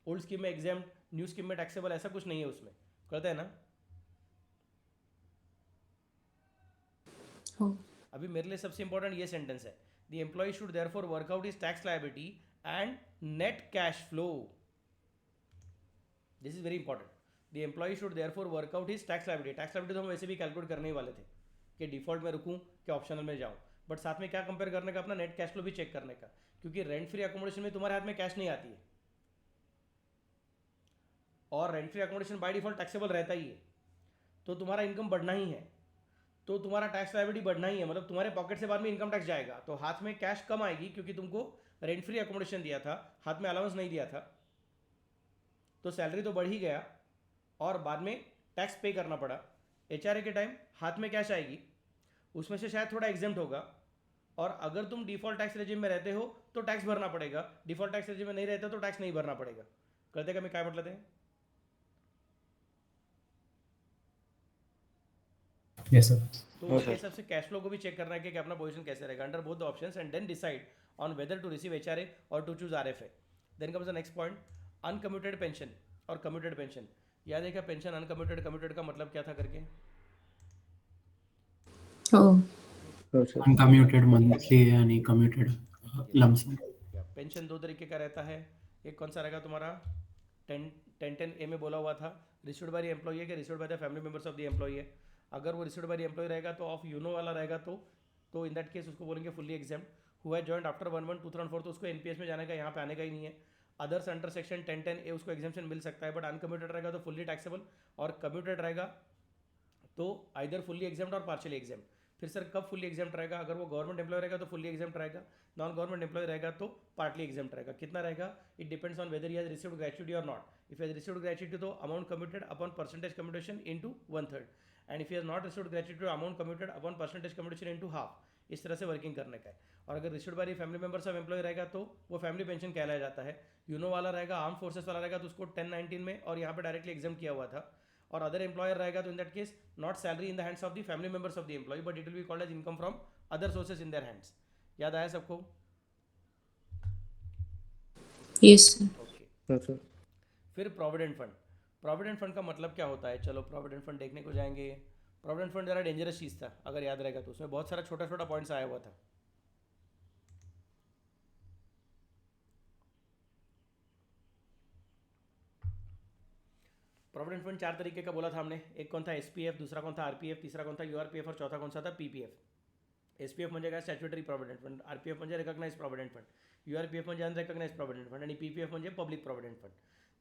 ओल्ड स्कीम में एग्जाम, न्यू स्कीम में टैक्सेबल, ऐसा कुछ नहीं है उसमें. करते हैं ना? हो. अभी मेरे लिए सबसे इंपॉर्टेंट ये सेंटेंस है, the employee should therefore work out his tax liability and net cash flow. This is very important. The employee should therefore work out his tax liability. Tax liability तो हम वैसे भी कैलकुलेट करने ही वाले थे कि डिफॉल्ट में रुकूं कि ऑप्शनल में जाऊं, बट साथ में क्या कंपेयर करने का, अपना नेट कैश फ्लो भी चेक करने का, क्योंकि रेंट फ्री अकोमोडेशन में तुम्हारे हाथ में कैश नहीं आती है और rent free accommodation by default taxable रहता ही है. तो तुम्हारा इनकम बढ़ना ही है, तो तुम्हारा टैक्स लायबिलिटी बढ़ना ही है, मतलब तुम्हारे पॉकेट से बाद में इनकम टैक्स जाएगा. तो हाथ में कैश कम आएगी क्योंकि तुमको रेंट फ्री अकोमोडेशन दिया था, हाथ में अलाउंस नहीं दिया था, तो सैलरी तो बढ़ ही गया और बाद में टैक्स पे करना पड़ा. HRA के टाइम हाथ में कैश आएगी, उसमें से शायद थोड़ा एग्जेम्प्ट होगा, और अगर तुम डिफॉल्ट टैक्स रेजिम में रहते हो तो टैक्स भरना पड़ेगा, डिफॉल्ट टैक्स रेजिम में नहीं रहते तो टैक्स नहीं भरना पड़ेगा. कहते का मैं क्या मतलब है? Yes sir. तो हाँ, उसके सर. हिसाब से कैश फ्लो को भी चेक करना है कि अपना पोजीशन कैसे रहेगा under both the options and then decide on whether to receive HRA और to choose RFA. Then comes the next point, uncommuted pension और कम्यूटेड पेंशन. याद है क्या पेंशन अनकम्यूटेड कम्यूटेड का मतलब क्या था करके? हो. हो सर. अनकम्यूटेड मंथली आणि कम्यूटेड लमसम. पेंशन दो तरीके का रहता है. एक कौन सा रहेगा तुम्हारा, 1010A में बोला हुआ था, रिसीव्ड बाय द एम्प्लॉई है कि received by the family members of the employee है. अगर वो रिसीव्ड बाय द एम्प्लॉई रहेगा तो ऑफ यूनो वाला रहेगा, तो इन दैट केस उसको बोलेंगे fully examined. Who has joined after 1/1/2004 तो उसको NPS में जाने का, यहाँ पे आने का ही नहीं है. अदर्स अंडर सेक्शन 1010A उसको एग्जाम्पशन मिल सकता है, बट अनकम्यूटेड रहेगा तो फुल्ली टैक्सेबल, और कम्यूटेड रहेगा तो आइदर फुल्ली एग्जाम्ड और पार्शियली एग्जाम्ड. फिर सर कब फुल्ली एग्जाम्ड रहेगा? अगर वो गवर्नमेंट एम्प्लॉय रहेगा तो फुल्ली एग्जाम्ड रहेगा, नॉन गवर्नमेंट एम्प्लॉय रहेगा तो पार्टली एग्जाम्ड रहेगा. कितना रहेगा? It depends on whether he has received gratuity और not. If has received gratuity तो amount commuted upon percentage commutation into 1/3, and if has not received gratuity तो amount commuted upon percentage commutation into half. इस तरह से working करने का है. और अगर received by family members of employee रहेगा तो वो फैमिली पेंशन कहलाया जाता है. यूनो वाला रहेगा, आर्म फोर्सेस वाला रहेगा तो उसको 1019 में और यहाँ पे डायरेक्टली एग्जाम किया हुआ था. और अदर एम्प्लॉयर रहेगा तो in that case not salary in the hands of the family members of the employee, but it will be called as income from other sources in their hands. याद आया सबको? Yes sir. Okay. हो sir. फिर provident fund. Provident fund का मतलब क्या होता है? चलो प्रोविडेंट फंड देखने को जाएंगे. प्रोविडेंट फंड ज़रा डेंजरस चीज़ था, अगर याद रहेगा तो. उसमें बहुत सारा छोटा छोटा पॉइंट्स आया हुआ था. प्रोविडेंट फंड 4 तरीके का बोला था हमने. एक कौन था? SPF, दूसरा कौन था? RPF, तीसरा कौन था? URPF, और चौथा कौन सा था? PPF. SPF म्हणजे काय? Statutory provident fund. RPF म्हणजे रिकॉग्नाइज प्रॉव्हिडंट फंड. URPF म्हणजे अनरिकॉग्नाइज प्रॉव्हिडंट फंड, आणि PPF म्हणजे पब्लिक प्रॉव्हिडंट फंड.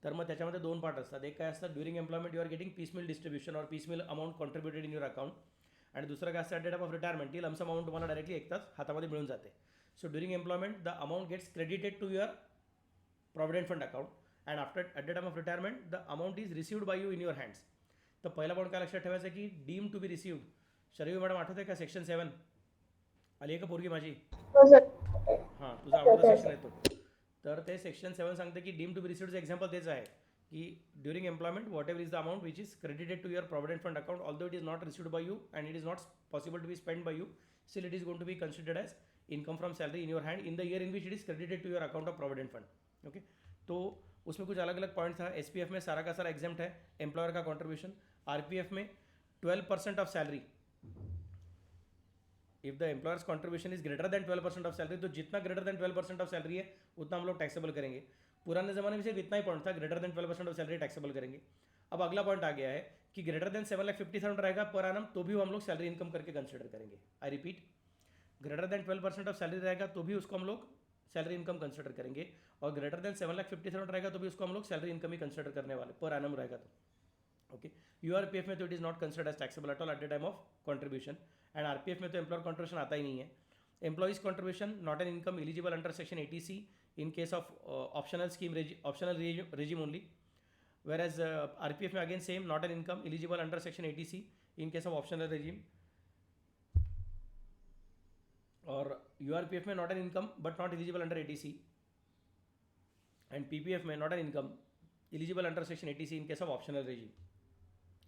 तर मग त्याच्यामध्ये 2 पार्ट असतात. एक काय असतं, during employment you are getting piecemeal distribution और piecemeal amount contributed in your account. आणि दुसरं काय असतं, at the time of retirement ती लमसम अमाउंट तुम्हाला डायरेक्टली एकताच हातामध्ये मिळून जाते. So during employment the amount gets credited to your provident fund account, and after at the time of retirement the amount is received by you in your hands. तर पहिला point काय लक्षात ठेवायचं की deem to be received. Sharvi madam आठवते का section 7 आली आहे का पोरगी माझी? हो सर. हां, तुझा आवडता सेक्शन आहे तो. तर ते सेक्शन 7 सांगते की डीम टू बी रिसीव्डचं एक्झाम्पल तेच आहे की during employment whatever is the amount which is credited to your provident fund account, although it is not received by you and it is not possible to be spend by you, still it is going to be considered as income from salary in your hand in the year in which it is credited to your account of provident fund. Okay. तो उसमें कुछ अलग अलग point था. SPF में सारा का सारा एग्जाम्प्ट है, एम्प्लॉयर का कॉन्ट्रीब्यूशन. RPF में 12% of salary. If the employers contribution is greater than 12% of salary, तो जितना ग्रेटर देन 12% ऑफ सैलरी है उतना हम लोग टैक्सेबल करेंगे. पुराने ज़माने में सिर्फ इतना ही पॉइंट था, greater than 12% of salary taxable करेंगे. अब अगला पॉइंट आ गया है कि ग्रेटर देन 7,50,000 रहेगा पर एनम तो भी हम लोग सैलरी इनकम करके कंसिडर करेंगे. I repeat, greater than 12% of salary रहेगा तो भी उसको हम लोग सैलरी इनकम कंसिडर करेंगे, और ग्रेटर देन 7,50,000 रहेगा तो भी उसको हम लोग सैलरी इनकम ही कंसिडर करने वाले पर एनम रहेगा तो। ओके, यूआरपीएफ में तो it is not considered as taxable at all at the time of contribution, and RPF में तो एम्प्लॉयर कंट्रीब्यूशन आता ही नहीं है। Employees contribution not an income eligible under section 80C in case of optional scheme optional regime only, whereas RPF में again same, not an income eligible under section 80C in case of optional regime, और URPF में not an income but not eligible under 80C, and PPF में not an income eligible under section 80C in case of optional regime.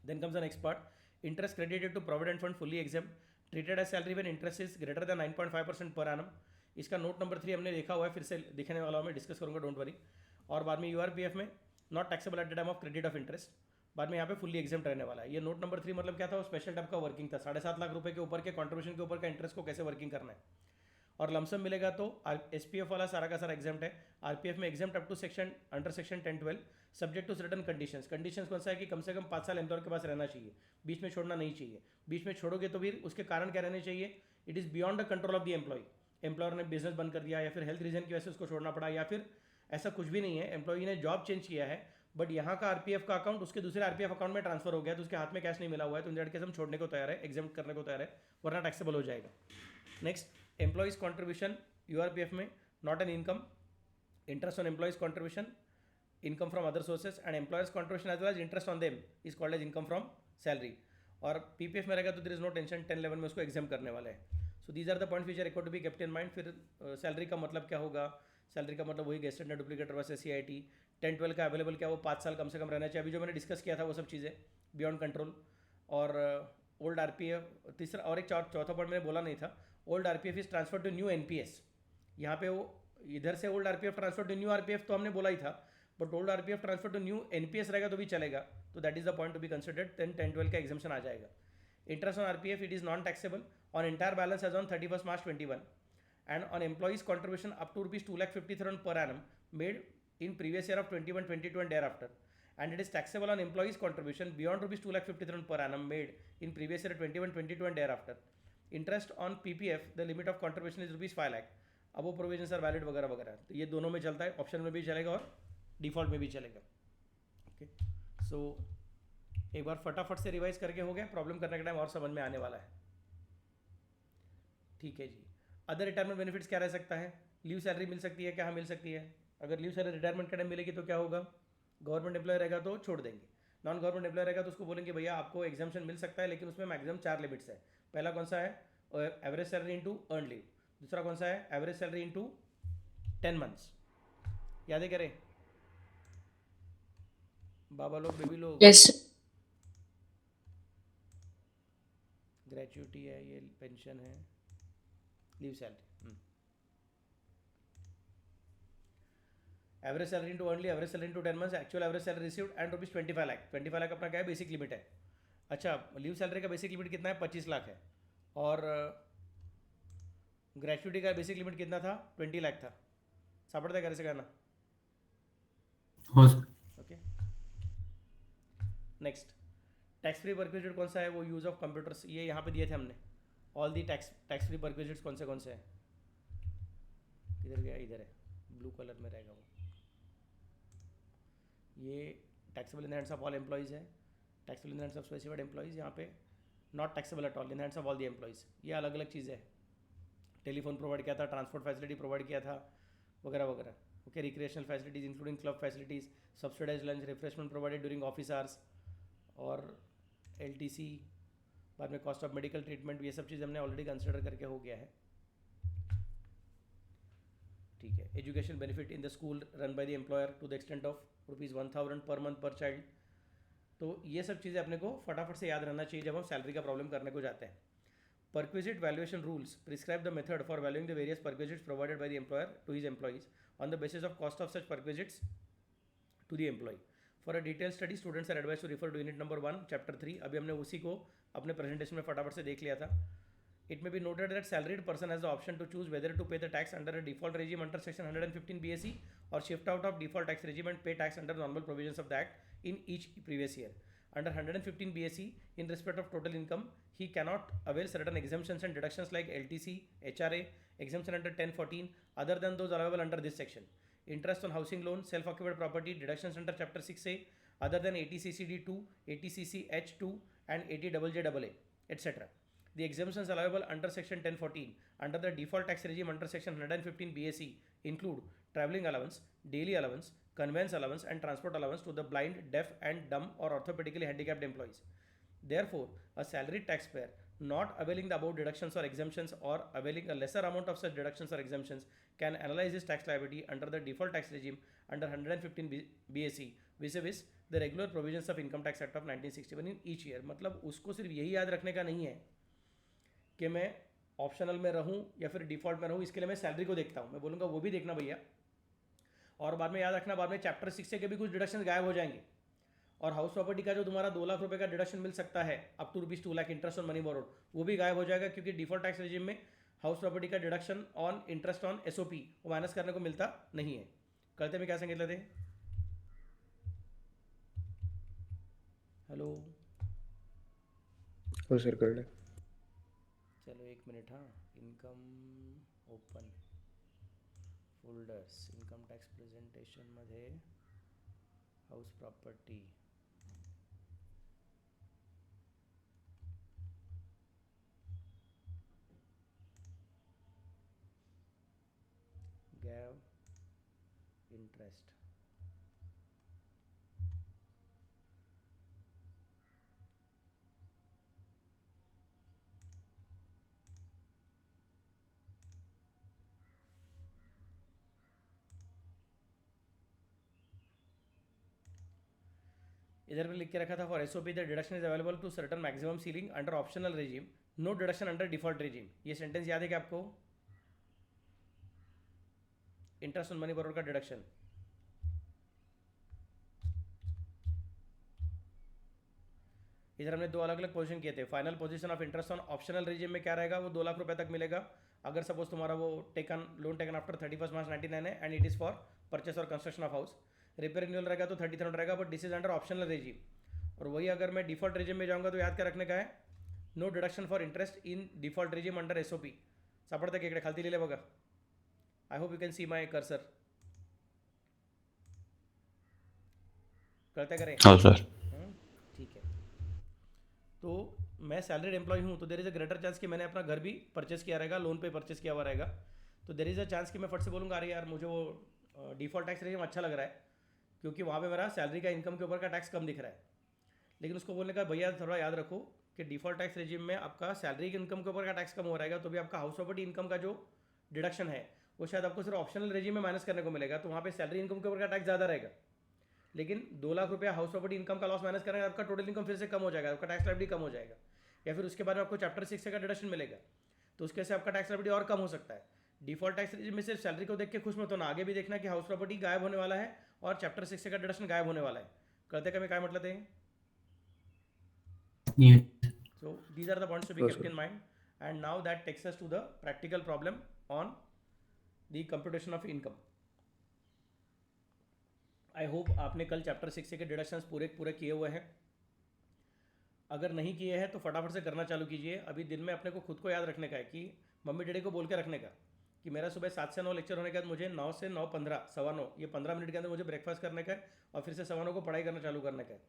Then comes the next part, interest credited to provident fund fully exempt, treated as salary when interest is greater than 9.5% per annum. इसका note number 3 हमने देखा हुआ है, फिर से दिखाने वाला हूँ मैं, डिस्कस करूँगा, डोंट वरी। और बाद में URPF में not taxable eight the time of credit of interest, बाद में यहाँ पे फुल्ली एग्जाम्प्ट रहने वाला है। ये नोट नंबर 3 मतलब क्या था, वो स्पेशल टाइप का वर्किंग था, 7.5 लाख रुपए के ऊपर के कॉन्ट्रीब्यूशन के ऊपर का इंटरेस्ट को कैसे वर्किंग करना है। और लमसम मिलेगा तो SPF वाला सारा का सारा एग्जाम्प्ट है। RPF में exempt up to section under section 10-12 subject to certain conditions. Conditions कौन सा है कि कम से कम 5 साल एम्प्लॉयर के पास रहना चाहिए, बीच में छोड़ना नहीं चाहिए। बीच में छोड़ोगे तो फिर उसके कारण क्या रहने चाहिए, it is beyond the control of the employee. Employer ने बिजनेस बंद कर दिया, या फिर हेल्थ रीजन की वजह से उसको छोड़ना पड़ा, या फिर ऐसा कुछ भी नहीं है, एम्प्लॉई ने जॉब चेंज किया है बट यहाँ का RPF का अकाउंट उसके दूसरे RPF अकाउंट में ट्रांसफर हो गया, तो उसके हाथ में कैश नहीं मिला हुआ है, तो इन दैट केस हम छोड़ने को तैयार है, एग्जाम्प्ट करने को तैयार है, वरना टैक्सेबल हो जाएगा। नेक्स्ट, एम्प्लॉइज कॉन्ट्रीब्यूशन URPF में not an income, interest on employees contribution income from other sources, and employers contribution as well as interest on them is called as income from salary. और PPF में रहेगा तो there is no tension, 10-11 में उसको exam करने वाले हैं। So these are the point which are required to be kept in mind. फिर सैलरी का मतलब क्या होगा, सैलरी का मतलब वही गेस्टेड नेट डुप्लीकेटर वर्सेस CIT। 10-12 का अवेलेबल क्या, वो 5 साल कम से कम रहना चाहिए, अभी जो मैंने डिस्कस किया था वो सब चीज़ें बियॉन्ड कंट्रोल। और ओल्ड RPF तीसरा, और एक चौथा पॉइंट मैंने बोला नहीं था, old RPF is transfer to new NPS। यहाँ पे वो इधर से old RPF transfer to new RPF तो हमने बोला ही था, but old RPF transfer to new NPS रहेगा तो भी चलेगा, तो that is the point to be considered. Then 10-12 का एग्जाम्शन आ जाएगा। Interest on RPF it is non taxable on entire balance as on 31 March 21, and on employees contribution up to rupees 2,50,000 per annum made in previous year of 21, 22 and thereafter, and it is taxable on employees contribution beyond rupees 2,50,000 per annum made in previous year 21, 22 and thereafter. Interest on PPF the limit of contribution is rupees 5 lakh. अब वो provision are valid वगैरह वगैरह, तो ये दोनों में चलता है, ऑप्शन में भी चलेगा और डिफॉल्ट में भी चलेगा। ओके, सो एक बार फटाफट से रिवाइज करके हो गया, प्रॉब्लम करने का टाइम और समझ में आने वाला है। ठीक है जी। अदर रिटायरमेंट बेनिफिट्स क्या रह सकता है, लीव सैलरी मिल सकती है क्या, हाँ मिल सकती है। अगर लीव सैलरी रिटायरमेंट के टाइम मिलेगी तो क्या होगा, गवर्नमेंट एम्प्लॉय रहेगा तो छोड़ देंगे, नॉन गवर्नमेंट एम्प्लॉय रहेगा तो उसको बोलेंगे भैया आपको एग्जाम्शन मिल सकता है, लेकिन उसमें मैक्सिमम 4 लिमिट्स है। पहला कौन सा है, average salary into earn leave. दूसरा कौन सा है, एवरेज सैलरी इंटू 10 months। याद है करें बाबा लोग, बेबी लोग। यस ग्रेचुइटी है, ये पेंशन है, leave salary. Average salary into अर्नली, average salary into 10 months, actual average salary received and rupees 25 lakh. 25 lakh अपना क्या है, बेसिक लिमिट है। अच्छा, लीव सैलरी का बेसिक लिमिट कितना है, 25 लाख है, और ग्रेचुइटी का बेसिक लिमिट कितना था, 20 लाख था। सापड़ता कैसे कहना, हो sir. Okay. Next, tax free perquisite कौन सा है, वो यूज़ ऑफ कंप्यूटर्स, ये यहाँ पे दिए थे हमने। All the tax free perquisites कौन से हैं, किधर गया, इधर है, ब्लू कलर में रहेगा वो। ये taxable in the hands of all employees है, taxable in the hands of specified employees, यहाँ पे not taxable at all in the hands of all the employees. ये अलग अलग चीज़ें है, टेलीफोन प्रोवाइड किया था, ट्रांसपोर्ट फैसिलिटी प्रोवाइड किया था, वगैरह वगैरह। Okay, recreational facilities including club facilities, subsidised lunch, refreshment provided during office hours, और LTC, बाद में कॉस्ट ऑफ मेडिकल ट्रीटमेंट, ये सब चीज़ हमने ऑलरेडी कंसिडर करके हो गया है। ठीक है, education benefit in the school run by the employer to the extent of ₹1,000 per month पर चाइल्ड। तो ये सब चीज़ें अपने को फटाफट से याद रहना चाहिए जब हम सैलरी का प्रॉब्लम करने को जाते हैं। Perquisite valuation rules prescribe the method for valuing the various perquisites provided by the employer to his employees on the basis of cost of such perquisites to the employee. For a detailed study, students are advised to refer to unit number 1, chapter 3. अभी हमने उसी को अपने presentation में फटाफट से देख लिया था। It may be noted that salaried person has the option to choose whether to pay the tax under a default regime under section 115 BSE or shift out of default tax regime and pay tax under normal provisions of the act in each previous year. under 115 BSE in respect of total income, he cannot avail certain exemptions and deductions like LTC, HRA, exemption under 1014 other than those allowable under this section. Interest on housing loan, self-occupied property, deductions under chapter 6A other than 80CCD2, 80CCH2 and 80JJAA, etc. The exemptions allowable under section 1014 under the default tax regime under section 115 BSE include travelling allowance, daily allowance, conveyance allowance and transport allowance to the blind, deaf and dumb or orthopedically handicapped employees. Therefore, a salaried taxpayer not availing the above deductions or exemptions or availing a lesser amount of such deductions or exemptions can analyze his tax liability under the default tax regime under 115 BSE vis-a-vis the regular provisions of Income Tax Act of 1961 in each year. मतलब उसको सिर्फ यही याद रखने का नहीं है कि मैं ऑप्शनल में रहूं या फिर डिफॉल्ट में रहूं, इसके लिए मैं सैलरी को देखता हूं, मैं बोलूँगा वो भी देखना भैया। और बाद में याद रखना, बाद में चैप्टर 6 से के भी कुछ डिडक्शन गायब हो जाएंगे और हाउस प्रॉपर्टी का जो तुम्हारा 2 लाख रुपए का डिडक्शन मिल सकता है up to ₹2 lakh interest on money borrowed, वो भी गायब हो जाएगा क्योंकि डिफॉल्ट टैक्स रेजिम में हाउस प्रॉपर्टी का deduction on interest on SOP वो माइनस करने को मिलता नहीं है। करते में क्या सांगितलं ते? हॅलो हो सर कळलं. चलो 1 मिनिट हां. Income open folders, income tax प्रेझेंटेशनमध्ये हाऊस प्रॉपर्टी, गैव इंटरेस्ट, इधर भी लिख के रखा था for SOP the deduction is available to certain maximum ceiling under optional regime, no deduction under default regime. ये सेंटेंस याद है क्या आपको? इंटरेस्ट ऑन मनी बोरोड का डिडक्शन, इधर हमने 2 अलग अलग पोजीशन किए थे। Final position of interest on optional regime में क्या रहेगा, वो 2 लाख रुपए तक मिलेगा अगर सपोज तुम्हारा वो लोन टेकन आफ्टर 31 मार्च 1999 है and it is for purchase और construction of house. Repair renewal रहेगा तो 30,000 रहेगा, but this is under optional regime. और वही अगर मैं डिफॉल्ट रेजिम में जाऊँगा तो याद क्या रखने का है, no deduction for interest in default regime under SOP। सापडतं की इकडे खालती लिहिले बघा, I hope you can see my cursor, कळतंय करें? हो सर. ठीक है। तो मैं सैलरीड एम्प्लॉय हूँ तो there is a greater chance कि मैंने अपना घर भी परचेस किया रहेगा, लोन पे परचेस किया हुआ रहेगा, तो देर इज़ अ चांस कि मैं फट से बोलूँगा अरे यार मुझे वो डिफॉल्ट टैक्स रेजिम अच्छा लग रहा है क्योंकि वहाँ पे मेरा सैलरी का इनकम के ऊपर का टैक्स कम दिख रहा है। लेकिन उसको बोलने का भैया थोड़ा याद रखो कि डिफॉल्ट टैक्स रेजिम में आपका सैलरी के इनकम के ऊपर का टैक्स कम हो रहेगा, तो भी आपका हाउस प्रॉपर्टी इनकम का जो डिडक्शन है वो शायद आपको सिर्फ ऑप्शनल रेजिम में माइनस करने को मिलेगा, तो वहाँ पे सैलरी इनकम के ऊपर का टैक्स ज़्यादा रहेगा। लेकिन 2 लाख रुपया हाउस प्रॉपर्टी इनकम का लॉस माइनस करेंगे, आपका टोटल इनकम फिर से कम हो जाएगा, आपका टैक्स लायबिलिटी कम हो जाएगा। या फिर उसके बाद में आपको चैप्टर 6 का डिडक्शन मिलेगा तो उसके से आपका टैक्स लायबिलिटी और कम हो सकता है। डिफॉल्ट टैक्स रेजिम में सिर्फ सैलरी को देख के खुश मत होना, आगे भी देखना कि हाउस प्रॉपर्टी गायब होने वाला है और चैप्टर 6 का डिडक्शन गायब होने वाला है। कळते का मी काय म्हटलं ते? Yes. So these are the points to be kept in mind, and now that takes us to the practical problem on the computation of income. I hope आपने कल चैप्टर 6 के डिडक्शंस पूरे किए हुए हैं। अगर नहीं किए हैं तो फटाफट से करना चालू कीजिए। अभी दिन में अपने को खुद को याद रखने का है कि मम्मी डैडी को बोल के रखने का कि मेरा सुबह 7 से 9 लेक्चर होने के बाद मुझे 9 से 9:15 9:15 ये 15 मिनट के अंदर मुझे ब्रेकफास्ट करने का है और फिर से 9:15 को पढ़ाई करना चालू करने का है।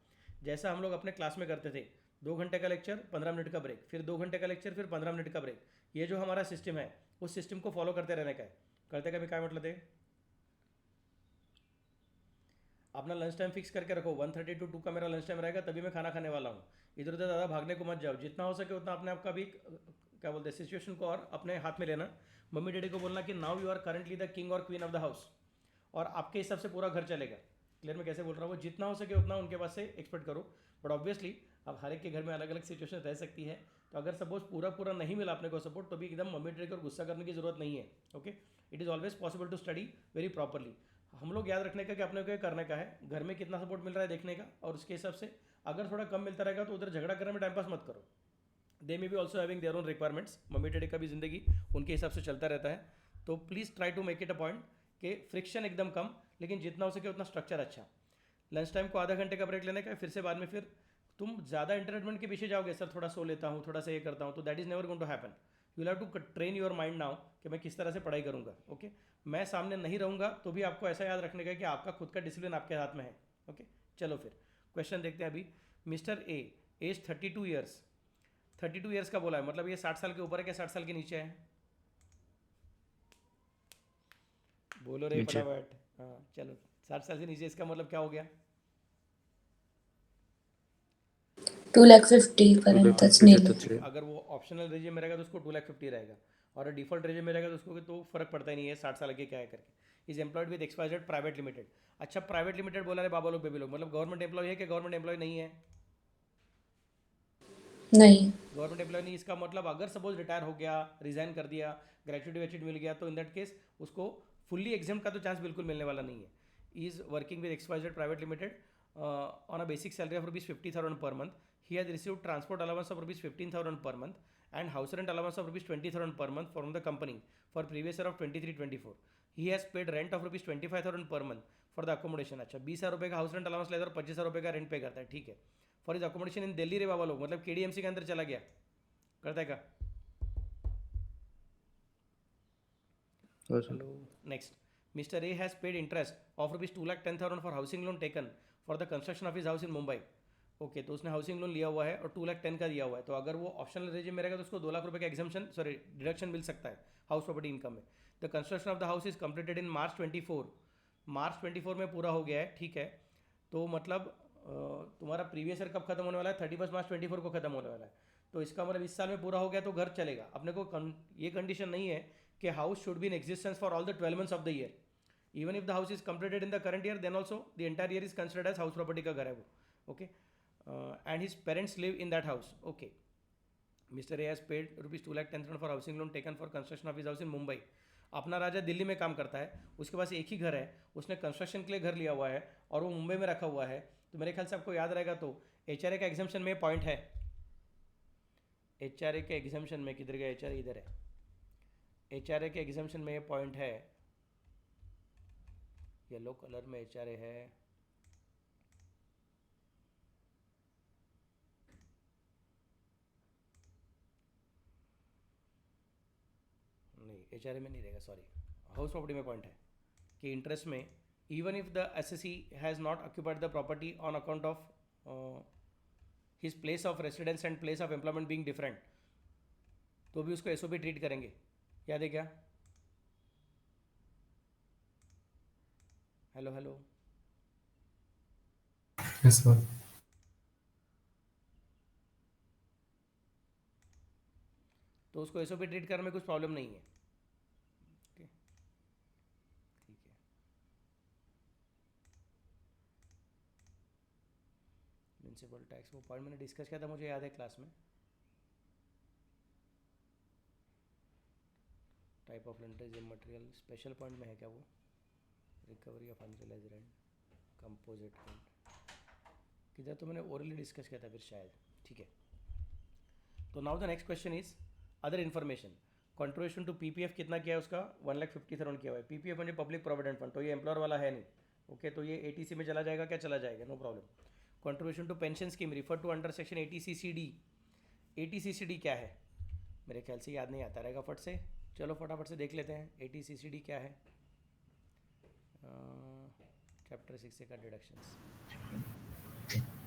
जैसा हम लोग अपने क्लास में करते थे, 2 घंटे का लेक्चर, 15 मिनट का ब्रेक, फिर 2 घंटे का लेक्चर, फिर 15 मिनट का ब्रेक। ये जो हमारा सिस्टम है उस सिस्टम को फॉलो करते रहने का है। करते का भी काय म्हटलं ते? अपना लंच टाइम फिक्स करके रखो, 1:30 to 2 का मेरा लंच टाइम रहेगा, तभी मैं खाना खाने वाला हूँ। इधर उधर ज़्यादा भागने को मत जाओ, जितना हो सके उतना अपने आपका भी क्या बोलते हैं सिचुएशन को और अपने हाथ में लेना। मम्मी डैडी को बोलना कि now you are currently the king और क्वीन ऑफ द हाउस, और आपके हिसाब से पूरा घर चलेगा। क्लियर में कैसे बोल रहा हूँ? जितना हो सके उतना उनके पास से एक्सपेक्ट करो, बट ऑब्वियसली अब हर एक के घर में अलग अलग सिचुएशन रह सकती है, तो अगर सपोज पूरा नहीं मिला अपने को सपोर्ट तो भी एकदम मम्मी डैडी को गुस्सा करने की जरूरत नहीं है। Okay, it is always possible to study very properly. हम लोग याद रखने का कि अपने को करने का है, घर में कितना सपोर्ट मिल रहा है देखने का, और उसके हिसाब से अगर थोड़ा कम मिलता रहेगा तो उधर झगड़ा करने में टाइम पास मत करो। They may be also having their own requirements, mummy daddy का भी ज़िंदगी उनके हिसाब से चलता रहता है, तो please try to make it a point कि फ्रिक्शन एकदम कम, लेकिन जितना हो सके उतना स्ट्रक्चर अच्छा। लंच टाइम को आधा घंटे का ब्रेक लेने का है, फिर से बाद में फिर तुम ज़्यादा एंटरटेनमेंट के पीछे जाओगे, सर थोड़ा सो लेता हूँ, थोड़ा सा ये करता हूँ, तो that is never going to happen. You have to train your mind now कि मैं किस तरह से पढ़ाई करूँगा. ओके, मैं सामने नहीं रहूँगा तो भी आपको ऐसा याद रखने का कि आपका खुद का डिसिप्लिन आपके हाथ में है. ओके, चलो फिर क्वेश्चन देखते हैं अभी. Mister A, age 32 years. 32 years का बोला है, मतलब ये 60 साल के ऊपर है क्या 60 साल के नीचे है? बोलो रे नीचे. फटाफट. हाँ चलो, 60 साल से नीचे, इसका मतलब क्या हो गया? 2,50,000 पर्यंतच नेलं. चे. अगर वो ऑप्शनल रेजिम में रहेगा तो उसको 2,50,000 रहेगा, और डिफॉल्ट रेजिम में रहेगा तो उसको तो फर्क पड़ता ही नहीं है 60 साल के क्या है करके. Is employed with XYZ private limited. अच्छा, प्राइवेट लिमिटेड बोला रे बाबा लोग बेबी लोग, मतलब गवर्नमेंट एम्प्लॉय है कि गवर्नमेंट एम्प्लॉय नहीं है? नाही. गवर्नमेंट एम्प्लॉय नहीं, इसका मतलब अगर सपोज रिटायर हो गया, रिजाइन कर दिया, ग्रेचुइटी वेचुइटी मिल गया, तो इन दैट केस उसको फुल्ली एग्जाम का तो चांस बिल्कुल मिलने वाला नहीं है. Is working with XYZ private limited on a basic salary of ₹50,000 per month. He has received transport allowance of ₹15,000 per month and house rent allowance of ₹20,000 per month from the company for previous year of 23-24. He has paid rent of ₹25,000 per month for the accommodation. अच्छा, 20,000 रुपये का house rent allowance लेता है और 25,000 रुपये का rent पे करता है. ठीक है, फॉर इज अकोमोडेशन इन दिल्ली रे बाबा लोग, मतलब KDMC के अंदर चला गया, करता है क्या? हो sir. Hello, next. Mister A has paid interest of ₹2,10,000 for housing loan taken for the construction of his house in Mumbai. Okay, तो उसने हाउसिंग लोन लिया हुआ है और 2,10,000 का दिया हुआ है, तो अगर वो ऑप्शनल रेजिम में रहेगा तो उसको 2 लाख रुपये का एग्जाम्शन, सॉरी डिडक्शन मिल सकता है हाउस प्रॉपर्टी इनकम में. The construction of the house is completed in March 24 में पूरा हो गया है. ठीक है, तो मतलब तुम्हारा प्रीवियस ईयर कब खत्म होने वाला है? 31 मार्च 24 को खत्म होने वाला है. तो इसका मतलब इस साल में पूरा हो गया तो घर चलेगा. अपने को ये कंडीशन नहीं है कि house should be in existence for all the 12 months of the year. Even if the house is completed in the current year, then also the entire year is considered as house property का घर है वो. Okay, and his parents live in that house. Okay, Mr. A has paid ₹2,10,000 for housing loan taken for construction of his house in Mumbai. अपना राजा दिल्ली में काम करता है, उसके पास एक ही घर है, उसने कंस्ट्रक्शन के लिए घर लिया हुआ है और वो मुंबई में रखा हुआ है. तो मेरे ख्याल से आपको याद रहेगा, तो HRA का एग्जाम्शन में पॉइंट है. HRA के एग्जाम्शन में किधर गया HRA? इधर है. HRA के एग्जाम्शन में ये पॉइंट है, येलो कलर में HRA है. नहीं, HRA में नहीं रहेगा, सॉरी, हाउस प्रॉपर्टी में पॉइंट है कि इंटरेस्ट में even if the assessee has not occupied the property on account of his place of residence and place of employment being different, तो भी उसको एसओपी ट्रीट करेंगे. याद है क्या? Hello hello, Yes, sir. तो उसको एसओपी ट्रीट करने में कुछ प्रॉब्लम नहीं है. ओके, ठीक है. म्यूनसिपल टैक्स, वो पॉइंट मैंने डिस्कस किया था, मुझे याद है क्लास में. Type of rental material special point में है क्या वो? Recovery of unrealise rent, composite rent, किधर तो मैंने ओरली डिस्कस किया था फिर शायद. ठीक है, तो now the next question is other information. Contribution to PPF कितना किया है उसका? 1,50,000 किया हुआ है. PPF म्हणजे पब्लिक प्रोविडेंट फंड, तो ये एम्प्लॉयर वाला है नहीं. ओके, तो ये ATC में चला जाएगा क्या? चला जाएगा, no problem. Contribution to pension scheme refer to under section 80CCD. 80CCD क्या है? मेरे ख्याल से याद नहीं आता रहेगा फट से. चलो फटाफट से देख लेते हैं 80CCD क्या है. चैप्टर 6 का डिडक्शंस.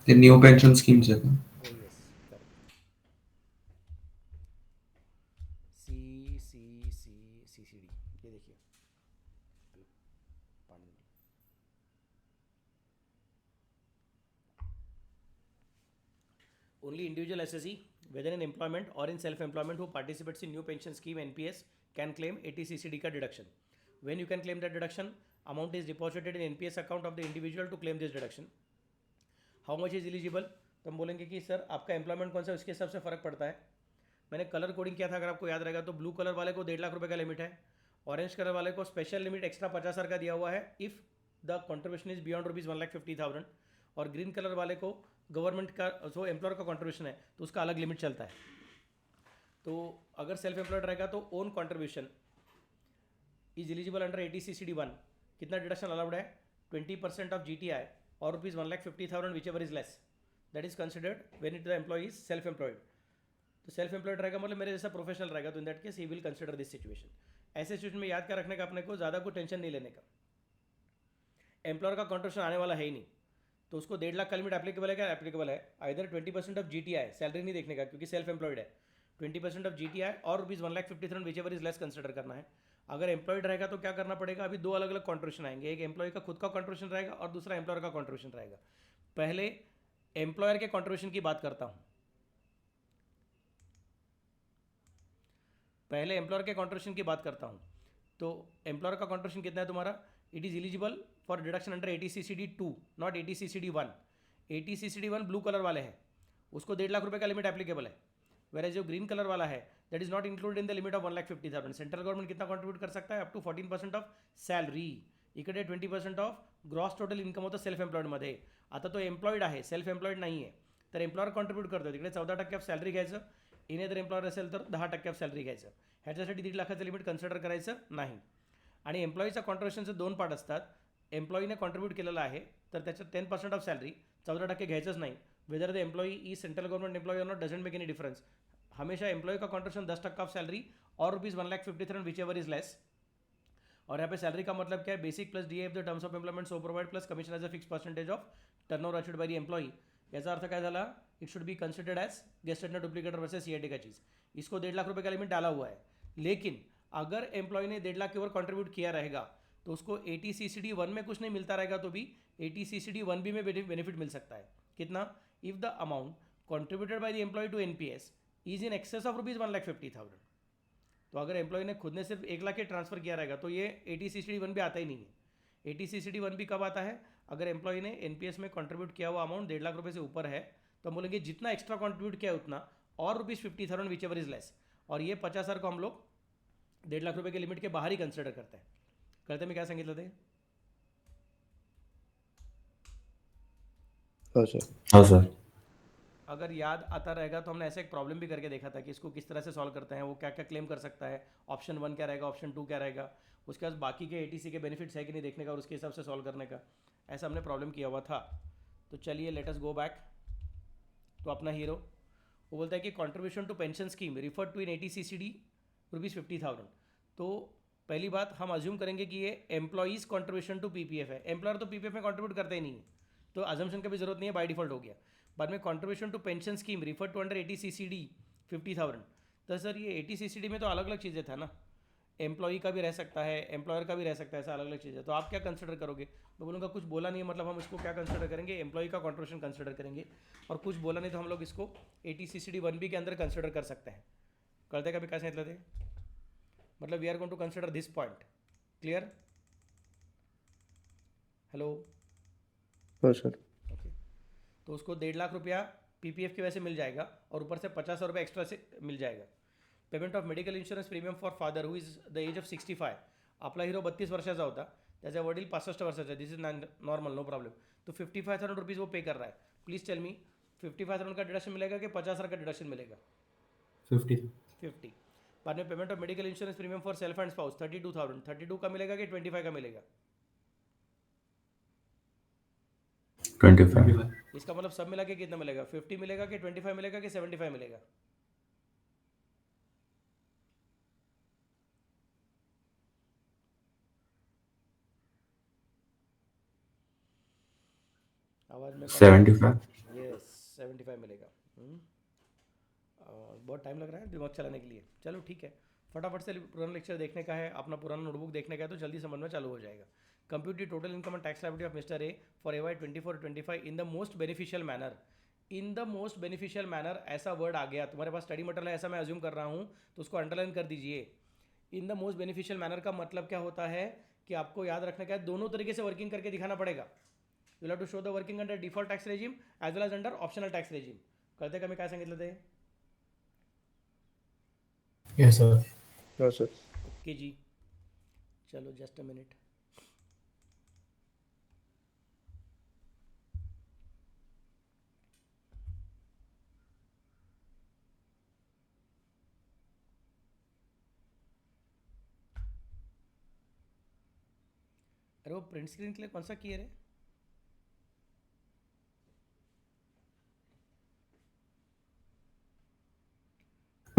ते न्यू पेंशन स्कीम्स है का? ओ यस, करेक्ट. CCD, ये देखिए, only individual SSE whether in employment or in self-employment who participates in new pension scheme NPS can claim 80CCD का deduction. When you can claim that deduction, amount is deposited in NPS account of the individual to claim this deduction. How much is eligible? तो हम बोलेंगे कि sir आपका employment कौन सा है उसके हिसाब से फ़र्क पड़ता है. मैंने कलर कोडिंग किया था, अगर आपको याद रहेगा, तो ब्लू कलर वाले को 1.5 लाख रुपए का लिमिट है, ऑरेंज कलर वाले को स्पेशल लिमिट एक्स्ट्रा 50,000 का दिया हुआ है if the contribution is beyond ₹1,50,000, और ग्रीन कलर वाले को गवर्नमेंट का जो एम्प्लॉयर का कंट्रीब्यूशन है तो उसका अलग लिमिट चलता है. तो अगर सेल्फ एम्प्लॉयड रहेगा तो own contribution is eligible under 80CCD 1. कितना डिडक्शन अलाउड है? 20% ऑफ GTI और ₹1,50,000 whichever is less. That is considered when it the employee is self employed. तो सेल्फ एम्प्लॉयड रहेगा मतलब मेरे जैसा प्रोफेशनल रहेगा, तो in that case he will consider this situation. ऐसे सिचुएशन में याद क्या रखने का अपने को, ज़्यादा को टेंशन नहीं लेने का. एम्प्लॉयर का कॉन्ट्रीब्यूशन आने वाला है ही नहीं, तो उसको 1.5 लाख का लिमिट एप्लीकेबल है क्या, एप्लीकेबल है. आइदर 20% ऑफ GTI, सैलरी नहीं देखने का क्योंकि सेल्फ एम्प्लॉयड है, 20% ऑफ GTI और ₹1,50,000 whichever is less consider करना है. अगर एम्प्लॉयड रहेगा तो क्या करना पड़ेगा, अभी 2 अलग अलग कॉन्ट्रीब्यूशन आएंगे. एक एम्प्लॉय का खुद का कॉन्ट्रीब्यूशन रहेगा और दूसरा एम्प्लॉयर का कॉन्ट्रीब्यूशन रहेगा. पहले एम्प्लॉयर के कॉन्ट्रीब्यूशन की बात करता हूँ. पहले एम्प्लॉयर के कॉन्ट्रीब्यूशन की बात करता हूँ. तो एम्प्लॉयर का कॉन्ट्रीब्यूशन कितना है तुम्हारा, it is eligible for deduction under 80CCD 2, not 80CCD 1. 80CCD 1 blue colour वाले हैं, उसको 1.5 लाख रुपए का लिमिट एप्लीकेबल है. वेयर जो ग्रीन कलर वाला है that is not included in the limit of 1,50,000. Central government कितना कॉन्ट्रीब्यूट कर सकता है, अप टू 14% ऑफ सॅलरी. इकडे 20% ऑफ ग्रॉस टोटल इन्कम होतं सेल्फ एम्प्लॉयडमध्ये. आता तो एम्प्लॉयड आहे, सेल्फ एम्प्लॉयड नाही आहे, तर एम्प्लॉयर कॉन्ट्रीब्यूट करतो. तिकडे 14% ऑफ सॅलरी घ्यायचं, इने जर एम्प्लॉयर असेल तर 10% ऑफ सॅलरी घ्यायचं. ह्याच्यासाठी 1.5 लाखाचं लिमिट कन्सिडर करायचं नाही. आणि एम्प्लॉईचा कॉन्ट्रीब्युशनचे 2 पार्ट असतात. एम्प्लॉईने कॉन्ट्रीब्यूट केलेलं आहे तर त्याच्यात 10% ऑफ सॅलरी, 14% घ्यायचंच नाही. वेदर द एम्प्लॉई ई सेंट्रल गवर्नमेंट एम्प्लॉई और not doesn't make any difference. हमेशा एम्प्लॉय का कॉन्ट्रीब्यूशन 10% ऑफ सैलरी और ₹1,50,000 विच एवर इज लेस. और यहाँ पे सैलरी का मतलब क्या है, basic plus DA of the terms of employment so provide plus commission as a fix percentage of turnover achieved by the employee. याचा अर्थ काय झाला, it should be considered as गेस्टेड डुप्लीकेटर वर्सेस CIT का चीज़. इसको 1.5 लाख रुपए का लिमिट डाला हुआ है, लेकिन अगर एम्प्लॉय ने 1.5 लाख की ओर कॉन्ट्रीब्यूट किया रहेगा तो उसको 80CCD 1 में कुछ नहीं मिलता रहेगा तो भी 80CCD 1B में बेनिफिट मिल सकता है. कितना, if the amount contributed by the employee to NPS is in excess of ₹1,50,000. तो अगर एम्प्लॉय ने खुद ने सिर्फ 1 लाख के ट्रांसफर किया रहेगा तो ये 80CCD 1 भी आता ही नहीं है. 80CCD 1 भी कब आता है, अगर एम्प्लॉय ने NPS में कॉन्ट्रीब्यूट किया हुआ अमाउंट 1.5 लाख रुपये से ऊपर है, तो हम बोलेंगे जितना एक्स्ट्रा कॉन्ट्रीब्यूट किया उतना और ₹50,000 विच एवर इज लेस. और ये 50,000 को हम लोग 1.5 लाख रुपये के लिमिट के बाहर ही कंसिडर करते हैं. कळते मी काय सांगितलं ते. हो सर. हाँ सर. अगर याद आता रहेगा तो हमने ऐसे एक प्रॉब्लम भी करके देखा था कि इसको किस तरह से सॉल्व करते हैं, वो क्या क्या क्लेम कर सकता है, ऑप्शन 1 क्या रहेगा, ऑप्शन 2 क्या रहेगा, उसके बाद बाकी के ATC के बेनिफिट्स है कि नहीं देखने का और उसके हिसाब से सॉल्व करने का. ऐसा हमने प्रॉब्लम किया हुआ था. तो चलिए लेट अस गो बैक. तो अपना हीरो वो बोलता है कि contribution to pension scheme refer to in 80CCD ₹50,000. तो पहली बात हम अज्यूम करेंगे कि ये एम्प्लॉईज कॉन्ट्रीब्यूशन टू PPF है. एम्प्लॉयर तो PPF में कॉन्ट्रीब्यूट करते ही नहीं है, तो अजम्पशन का भी जरूरत नहीं है, बाय डिफॉल्ट हो गया. बाद में contribution to pension scheme refer to under 80CCD 50,000. तो सर ये 80CCD में तो अलग अलग चीज़ें था ना, एम्प्लॉई का भी रह सकता है, एम्प्लॉयर का भी रह सकता है, ऐसा अलग अलग चीज़ें. तो आप क्या कंसिडर करोगे. मैं बोलूँगा कुछ बोला नहीं है, मतलब हम इसको क्या कंसिडर करेंगे, एम्प्लॉई का कॉन्ट्रीब्यूशन कंसिडर करेंगे. और कुछ बोला नहीं तो हम लोग इसको 80CCD 1B के अंदर कंसिडर कर सकते हैं. कळते का भी काय सांगितलं ते, मतलब we are going to consider this point. Clear. Hello. हो सर. ओके. तो उसको 1.5 लाख रुपया PPF की वजह से मिल जाएगा और ऊपर से 50,000 रुपये एक्स्ट्रा से मिल जाएगा. Payment of medical insurance premium for father who is the age of 65. आपला हिरो 32 वर्षाचा होता, त्याचे वडील 65 वर्षाचे. This is normal, no problem. तो 55,000 रुपीज़ वो पे कर रहा है. प्लीज़ टेल मी 55,000 का डिडक्शन मिलेगा कि 50,000 का डिडक्शन मिलेगा. 50. बाद में payment of medical insurance premium for self and spouse 32,000. 32 का मिलेगा कि 25 का मिलेगा. 25. इसका मतलब सब मिला के कितना मिलेगा, 50 मिलेगा कि 25 मिलेगा कि 75 मिलेगा. आवाज में 75. यस 75 मिलेगा. बहुत टाइम लग रहा है दिमाग चलाने के लिए. चलो ठीक है, फटाफट से पुराना लेक्चर देखने का है, अपना पुराना नोटबुक देखने का है, तो जल्दी समझ में चालू हो जाएगा. Compute the total income and tax liability of mister A for AY 24-25 in the most beneficial manner. In the most beneficial manner ऐसा वर्ड आ गया, तुम्हारे पास स्टडी मटेरियल है ऐसा मैं अज्यूम कर रहा हूँ, तो उसको अंडरलाइन कर दीजिए. In the most beneficial manner का मतलब क्या होता है कि आपको याद रखना क्या है, दोनों तरीके से वर्किंग करके दिखाना पड़ेगा. You have to show the working under default tax regime as well as under optional tax regime. कळते का मी काय सांगितलं ते. Yes, sir. हो सर. ओके जी. चलो जस्ट अ मिनट. अरे वो प्रिंट स्क्रीन के लिए कौन सा किए रे.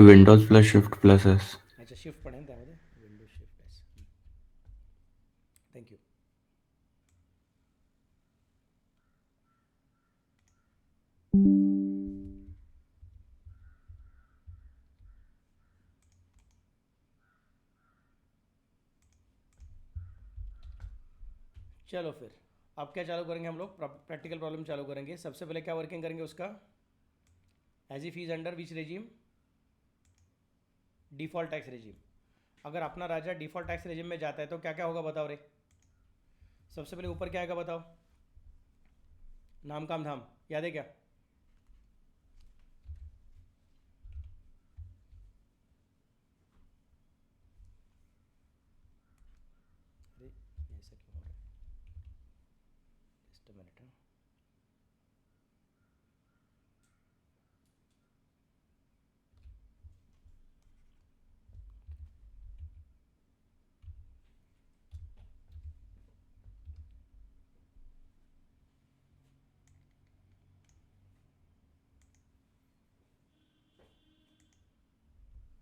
Windows plus shift plus S. अच्छा, शिफ्ट पण आहे ना त्यामध्ये, विंडो शिफ्ट एस. थँक्यू. चलो फिर अब क्या चालू करेंगे हम लोग, प्रैक्टिकल प्रॉब्लम चालू करेंगे. सबसे पहले क्या वर्किंग करेंगे उसका, as if is under which regime, default tax regime. अगर अपना राजा डिफ़ॉल्ट टैक्स रेजिम में जाता है तो क्या क्या होगा बताओ रे. सबसे पहले ऊपर क्या आएगा बताओ, नाम काम धाम, याद है क्या. अरे ये ऐसा क्यों हो रहा है, जस्ट अ मिनट.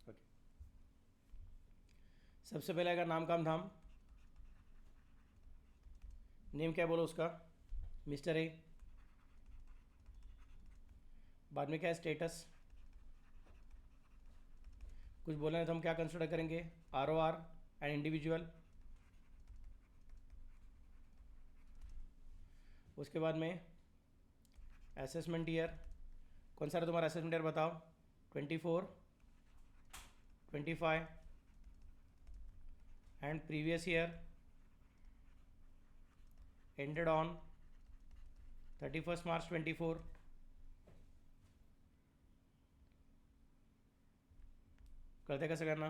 ओके, सबसे पहले आएगा नाम काम धाम. नेम क्या बोलो उसका, मिस्टर ए. बाद में क्या है, स्टेटस. कुछ बोलना है तो हम क्या कंसिडर करेंगे, R O R and individual. उसके बाद में असेसमेंट ईयर. कौन सा है तुम्हारा असेसमेंट ईयर बताओ, 24, 25 and previous year ended on 31 मार्च 24. करते कैसे करना,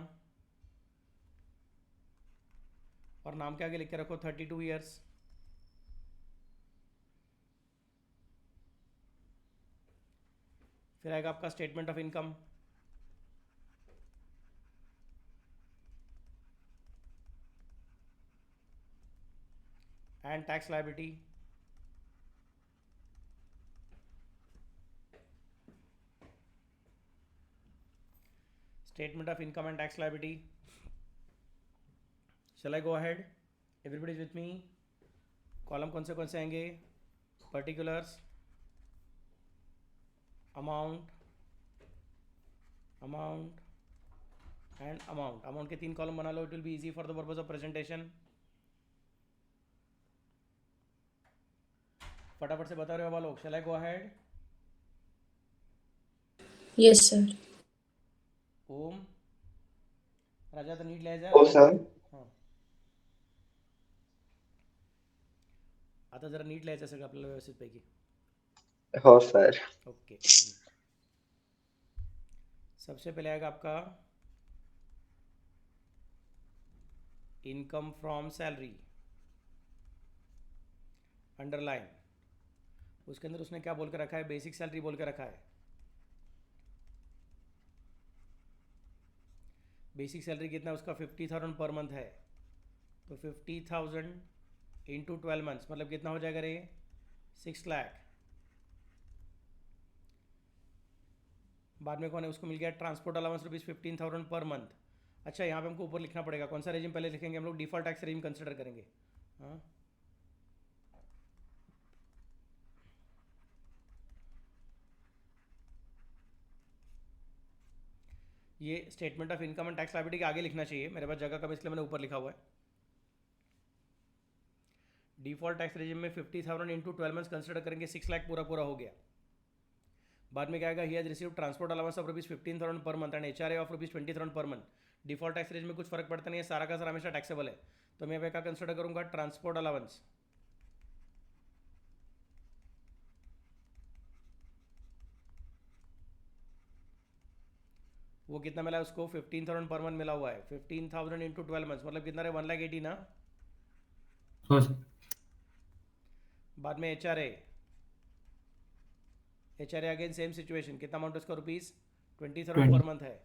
और नाम के आगे लिख के रखो 32 ईयर्स. फिर आएगा आपका statement of income. And tax liability. Statement of income and tax liability. Shall I go ahead, everybody is with me. Column कौन से आएंगे, particulars, amount, amount and amount. Amount के 3 कॉलम बना लो, it will be easy for the purpose of presentation. फटाफट से बता रहे हो लोग, shall I go ahead. Yes sir. Om Raja तर नीट लिहायचं हो आहे. सर. हां, आता जरा नीट लिहायचं सगळं आपल्याला व्यवस्थित पैकी. हो सर. ओके. सबसे पहले आएगा आपका इनकम फ्रॉम सैलरी, अंडरलाइन. उसके अंदर उसने क्या बोल के रखा है, बेसिक सैलरी बोल के रखा है. बेसिक सैलरी कितना है उसका, 50,000 पर मंथ है. तो 50,000 इंटू 12 मंथ्स मतलब कितना हो जाएगा रे, 6 लाख. बाद में कौन है, उसको मिल गया ट्रांसपोर्ट अलाउंस ₹15,000 पर मंथ. अच्छा, यहाँ पे हमको ऊपर लिखना पड़ेगा, कौन सा रेजिम पहले लिखेंगे हम लोग, डिफॉल्ट टैक्स रेजिम कंसिडर करेंगे. हाँ, ये statement of income and tax liability के आगे लिखना चाहिए, मेरे पास जगह कम इसलिए मैंने ऊपर लिखा हुआ है. डिफॉल्ट टैक्स रेजिम में 50,000 इंटू 12 मंथ्स कंसिडर करेंगे, 6 लाख पूरा पूरा हो गया. बाद में क्या आएगा, he has receive transport allowance of ₹15,000 per month and HRA of ₹20,000 per month. Default tax raise में कुछ फर्क पड़ता नहीं है, सारा का सारा हमेशा टैक्सेबल है. तो मैं यहाँ क्या कंसिडर करूँगा, ट्रांसपोर्ट अलाउंस. वो कितना मिला है उसको, 15,000 पर मंथ मिला हुआ है. 15,000 इंटू 12 मंथ्स मतलब कितना रहे, 1,80,000 ना. हो सर. बाद में HRA, HRA again same situation, कितना अमाउंट उसका, ₹20,000 पर मंथ है.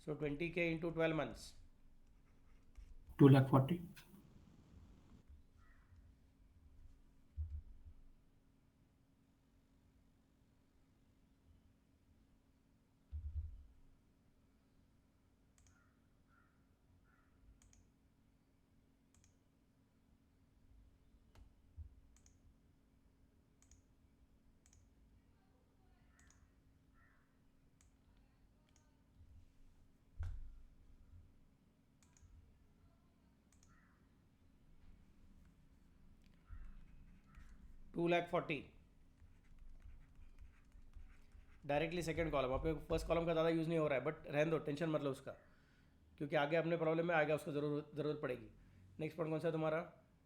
सो 20K into 12 months 2,40,000. 2,40,000 directly second column. आपके फर्स्ट कॉलम का ज़्यादा यूज़ नहीं हो रहा है, बट रहने दो, टेंशन मत लो उसका, क्योंकि आगे अपने प्रॉब्लम में आएगा, उसको ज़रूरत पड़ेगी। नेक्स्ट पॉइंट कौन सा है तुम्हारा?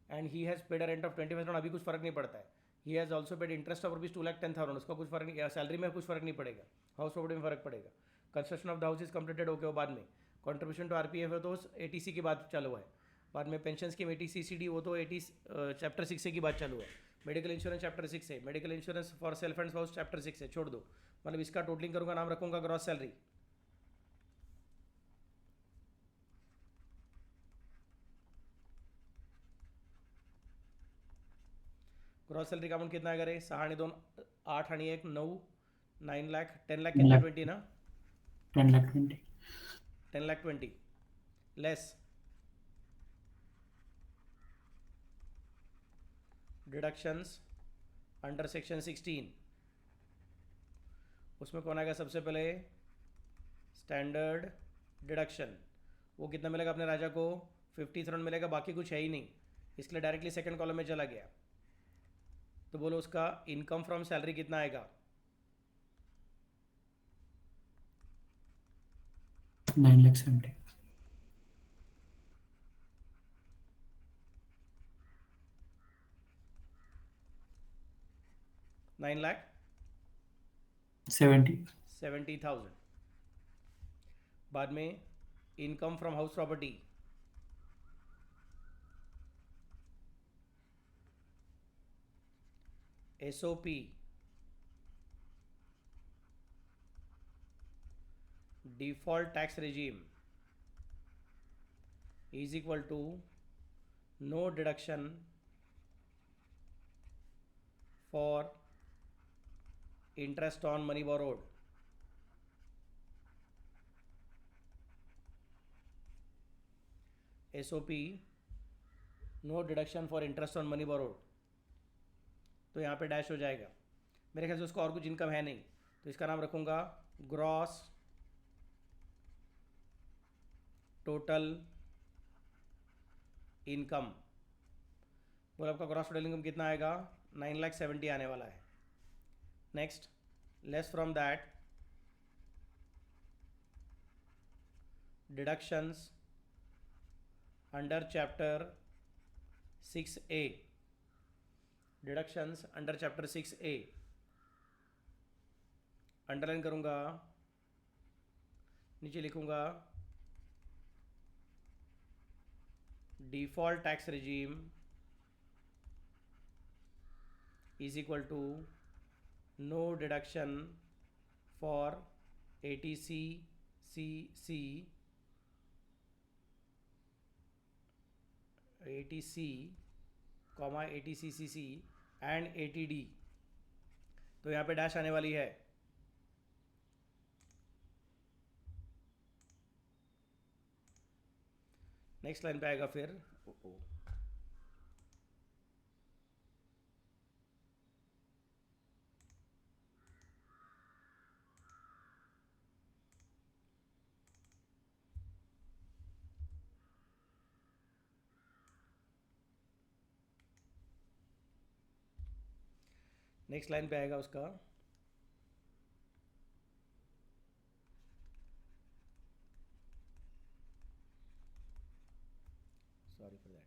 And he has paid a rent of 25,000, अभी कुछ फ़र्क नहीं पड़ता है। He has also paid interest of rupees 2,10,000, उसका कुछ फ़र्क नहीं, सैलरी में कुछ फ़र्क नहीं पड़ेगा, हाउस प्रॉपर्टी में फ़र्क पड़ेगा। Construction of the house is completed, okay, वो बाद में। कॉन्ट्रीब्यूशन टू RPF है तो ATC की बात चालू है, बाद में पेंशन स्कीम ATCCD वो तो चैप्टर 6 से की बात चालू है। मेडिकल इंश्योरेंस चैप्टर 6 है, medical insurance for self and spouse chapter 6 है, छोड़ दो। मतलब इसका टोटलिंग करूँगा, नाम रखूँगा ग्रॉस सैलरी। ग्रॉस सैलरी का अमाउंट कितना आएगा रे? 6 आणि 2 8 आणि 1 9 9 लाख 10 लाख कितना? 20 ना, 10,20,000. 10,20,000 लेस डिडक्शंस अंडर सेक्शन 16, उसमें कौन आएगा सबसे पहले? Standard deduction. वो कितना मिलेगा अपने राजा को? 50,000 मिलेगा, बाकी कुछ है ही नहीं, इसलिए डायरेक्टली सेकंड कॉलम में चला गया। तो बोलो उसका इनकम फ्रॉम सैलरी कितना आएगा? 9,70,000. 9,70,000। बाद में income from house property, SOP, default tax regime is equal to no deduction for interest on money borrowed. SOP no deduction for interest on money borrowed, तो यहाँ पे डैश हो जाएगा। मेरे ख्याल से उसका और कुछ इनकम है नहीं, तो इसका नाम रखूँगा ग्रॉस टोटल इनकम। बोला आपका ग्रॉस टोटल इनकम कितना आएगा? 9,70,000 आने वाला है। Next, less from that deductions under chapter 6A, deductions under chapter 6A underline करूँगा, नीचे लिखूँगा default tax regime is equal to no deduction for ATC comma ATCCC and ATD, तो यहाँ पे डैश आने वाली है। नेक्स्ट लाइन पे आएगा फिर नेक्स्ट लाइन पे आएगा उसका sorry for that,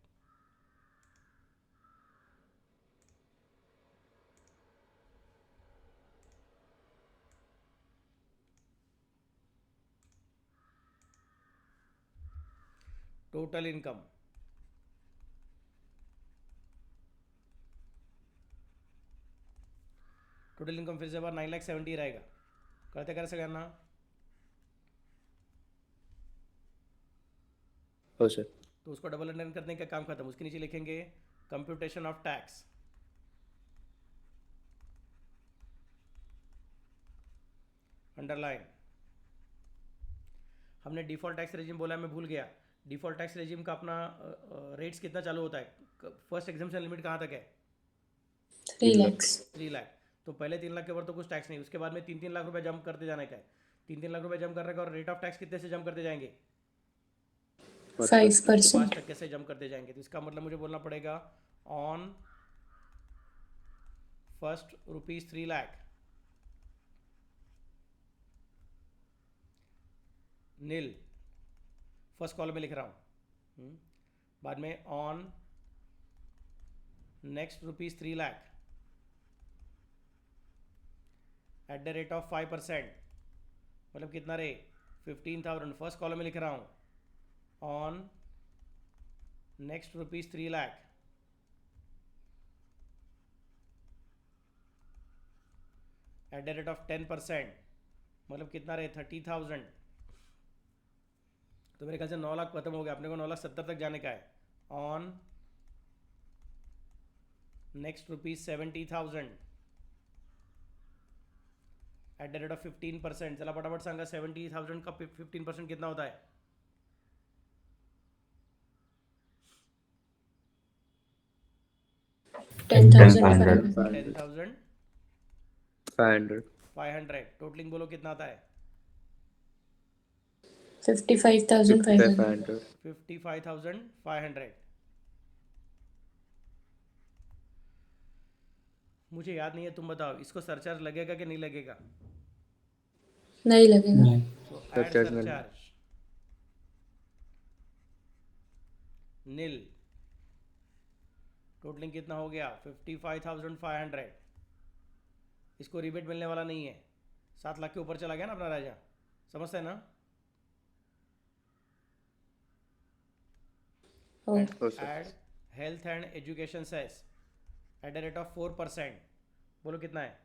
total income. Total income फिर से बार 9,70,000 रहेगा। करते कैसे करना? हो सर। तो उसको डबल अंडरलाइन करने का काम खत्म। उसके नीचे लिखेंगे कंप्यूटेशन ऑफ टैक्स, अंडरलाइन। हमने डिफॉल्ट टैक्स रेजिम बोला, मैं भूल गया। डिफॉल्ट टैक्स रेजिम का अपना रेट्स कितना चालू होता है? फर्स्ट एग्जाम्पशन लिमिट कहाँ तक है? 3 lakhs. 3 लाख। तो पहले 3 लाख के ऊपर तो कुछ टैक्स नहीं, उसके बाद में 3-3 लाख रुपए जंप करते जाने का है। 3-3 लाख रुपए जंप करने का, और रेट ऑफ टैक्स कितने से जंप करते जाएंगे? 5%. 5% से जंप करते जाएंगे। तो इसका मतलब मुझे बोलना पड़ेगा on first rupees 3 lakh, nil, first column में लिख रहा हूँ। बाद में on next rupees 3 lakh at the rate of 5%, मतलब कितना रे 15,000, फर्स्ट कॉलम में लिख रहा हूँ। On next rupees 3 lakh at the rate of 10%, मतलब कितना रहे 30,000। तो मेरे ख्याल से 9 लाख खत्म हो गया, अपने को 9,70,000 तक जाने का है। On next rupees 70,000 eight the rate of 15%। चला फटाफट सांगा 70,000 का 15% कितना होता है? $10,500. 10,500 टोटलिंग बोलो कितना आता है? 55,500. 55,500। मुझे याद नहीं है, तुम बताओ इसको सरचार्ज लगेगा कि नहीं लगेगा? नहीं लगेगा. नहीं. तो ऐड सरचार्ज नहीं। सरचार्ज नील। टोटलिंग कितना हो गया? 55,500। इसको रिबेट मिलने वाला नहीं है, 7 लाख के ऊपर चला गया ना अपना राजा, समझते हैं ना? Oh. Add health and education cess at the rate of 4%, बोलो कितना है?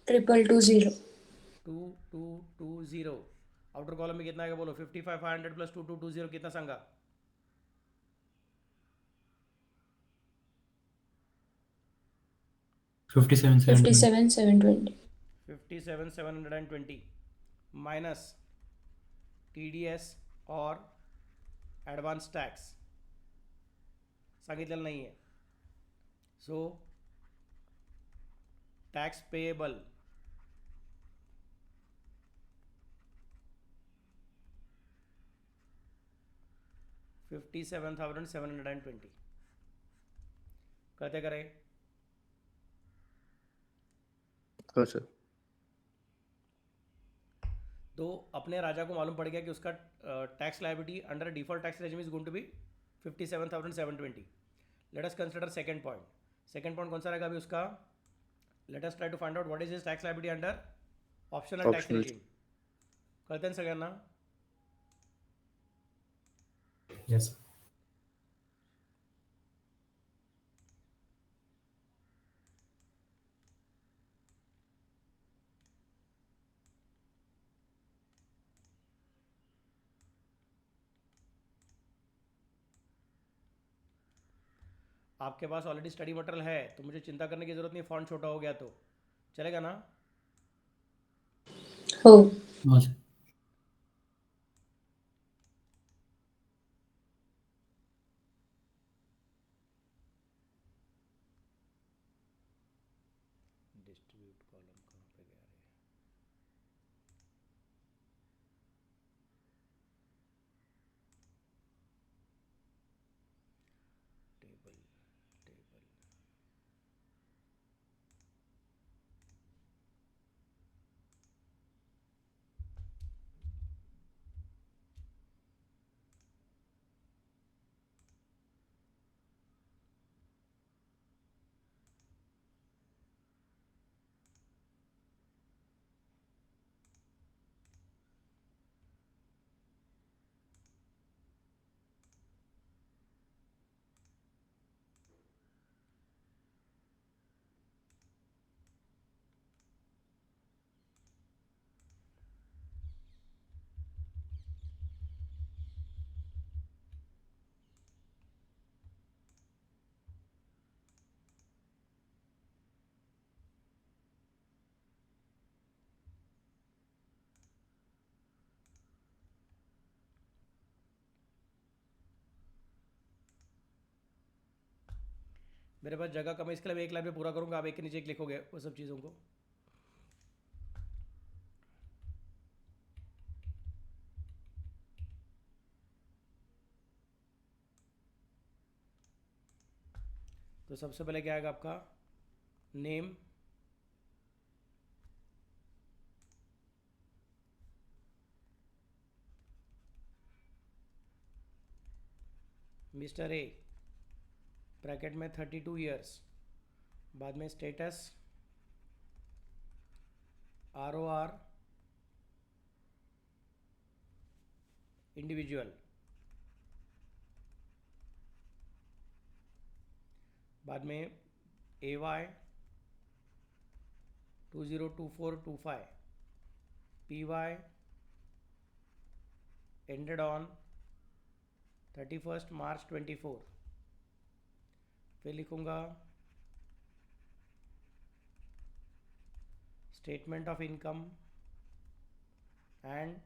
2220. 2220। आउटर कॉलम में कितना आएगा बोलो? 55,500 प्लस 2220 कितना संगा? 57,720. 57,720 माइनस TDS और एडवांस टैक्स सांगितलेलं नहीं है। सो टैक्स पेएबल $57,720 कहते करें। हो सर। तो अपने राजा को मालूम पड़ गया कि उसका tax liability under default tax regime is going to be 57,720। Let us consider second point. Second point कौन सा रहेगा अभी उसका? Let us try to find out what is his tax liability under optional tax Optional. Regime. करते हैं सगळ्यांना? Yes. आपके पास already study material है तो मुझे चिंता करने की ज़रूरत नहीं, फॉन्ट छोटा हो गया तो चलेगा ना? हो. हो सर. डिस्ट्रीब्यूट कॉलम कहाँ पे गया रे? टेबल टेबल मेरे पास जगह कम है, इसके लिए मैं एक लाइन में पूरा करूंगा, आप एक के नीचे एक लिखोगे वो सब चीज़ों को। तो सबसे पहले क्या आएगा आपका नेम, मिस्टर ए, ब्रैकेट में 32 ईयर्स, बाद में स्टेटस ROR इंडिविजुअल, बाद में AY 202425, PY ended on 31st March 24, फिर लिखूँगा statement of income and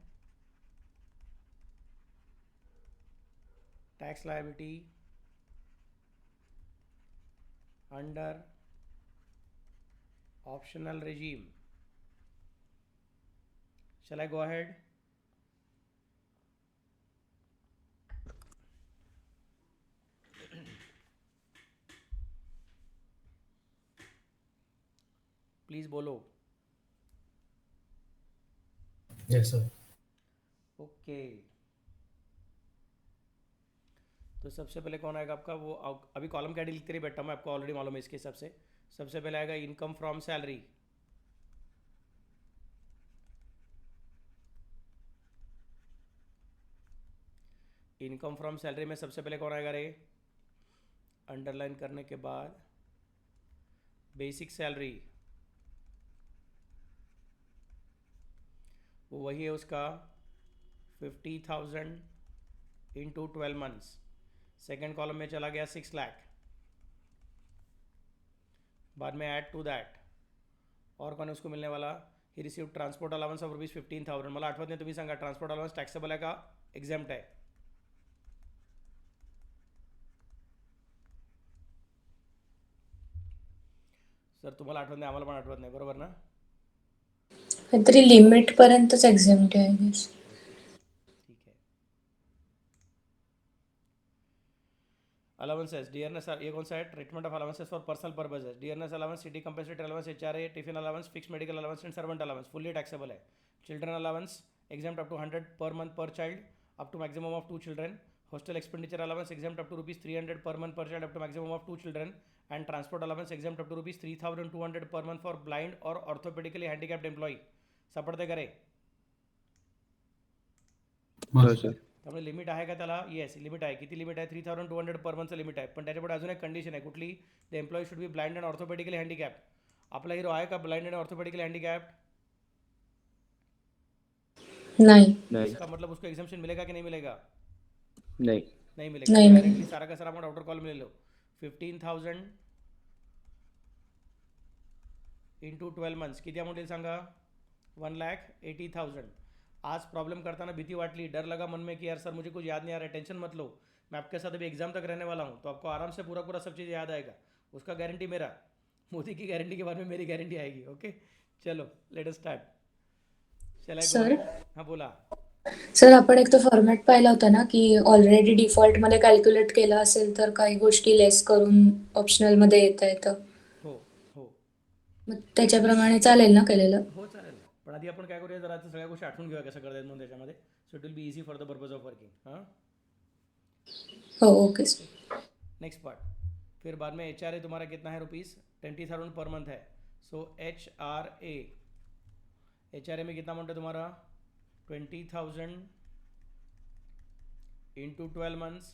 tax liability under optional regime. Shall I go ahead? Please बोलो. Yes, sir. Okay. तो सबसे पहले कौन आएगा आपका, वो अभी कॉलम कैडी लिखते रही बैठा मैं, आपको ऑलरेडी मालूम है इसके हिसाब से. सबसे पहले आएगा income from salary, income from salary में सबसे पहले कौन आएगा रे, अंडरलाइन करने के बाद बेसिक सैलरी, वो वही है उसका 50,000 इंटू 12 मंथ्स. सेकेंड कॉलम में चला गया 6 लाख, बाद में ऐड टू दैट और कौन उसको मिलने वाला, he receive transport allowance of rupees 15,000. मला आठवत नाही तुम्ही सांगा ट्रान्सपोर्ट अलाउंस टॅक्सेबल आहे का एक्झॅम्प्ट आहे. सर तुम्हाला आठवत नाही, आम्हाला पण आठवत नाही, बरोबर ना. काहीतरी लिमिट पर्यंतच एक्झाम्प्ट आहे आय गेस. ठीक है. अलाउंसेस डियरनेस, ये कौन सा है, treatment of allowances for personal purposes, dearness allowance, city compensatory allowance, HRA, tiffin allowance, fix medical allowance and servant allowance fully taxable है. Children allowance exempt up to 100 per month per child up to maximum of 2 children. Hostel expenditure allowance exempt up to rupees 300 per month per child up to maximum of 2 children. And transport allowance exempt up to rupees 3,200 per month for blind or orthopedically handicapped employee. सापडते का रे. हो sir. त्यामुळे limit आहे का त्याला, yes limit आहे. किती लिमिट आहे, 3,200 पर मंथचं लिमिट आहे. पण त्याच्यापुढे अजून एक कंडिशन आहे, कुठली, the employee should be blind and orthopedically handicap. आपला हिरो आहे का ब्लाइंड अँड ऑर्थोपेडिकली हँडिकॅप, नाही. नहीं इसका मतलब उसको एग्जाम्पशन मिलेगा कि नहीं मिलेगा, नहीं नहीं मिलेगा. नहीं मिलेगा. डायरेक्टली सारा का सारा अमाउंट आउटर कॉलम ले लो. 15,000 इंटू 12 मंथ्स किती अमाउंट येईल सांगा, 1,80,000. आज प्रॉब्लम करताना भीती वाटली, डर लगा मन में कि यार सर मुझे कुछ याद नहीं आ रहा है, टेंशन मत लो, मैं आपके साथ अभी एग्जाम तक रहने वाला हूँ, तो आपको आराम से पूरा सब चीज़ याद आएगा. उसका गारंटी मेरा, मोदी की गारंटी के बाद में मेरी गारंटी आएगी. ओके चलो लेट अस स्टार्ट. सर हां बोला. सर आपण एक तो फॉर्मॅट पाहिला होता ना की ऑलरेडी डिफॉल्टमध्ये कॅल्क्युलेट केला असेल तर काही गोष्टी लेस करून ऑप्शनलमध्ये येता येतं, हो हो मग त्याच्याप्रमाणे चालेल ना केलेलं. हो चालेल. पण आधी आपण काय करूया, जरा आता सगळ्या गोष्टी आठवून घेऊया कसं करतात म्हणून त्याच्यामध्ये, so it will B easy for the purpose of working. हां हो ओके सर. Next part. फिर बाद में HRA तुम्हारा कितना है रुपीज़ 20,000 पर मंथ है. सो HRA में कितना अमाउंट है तुम्हारा 20,000 into 12 months,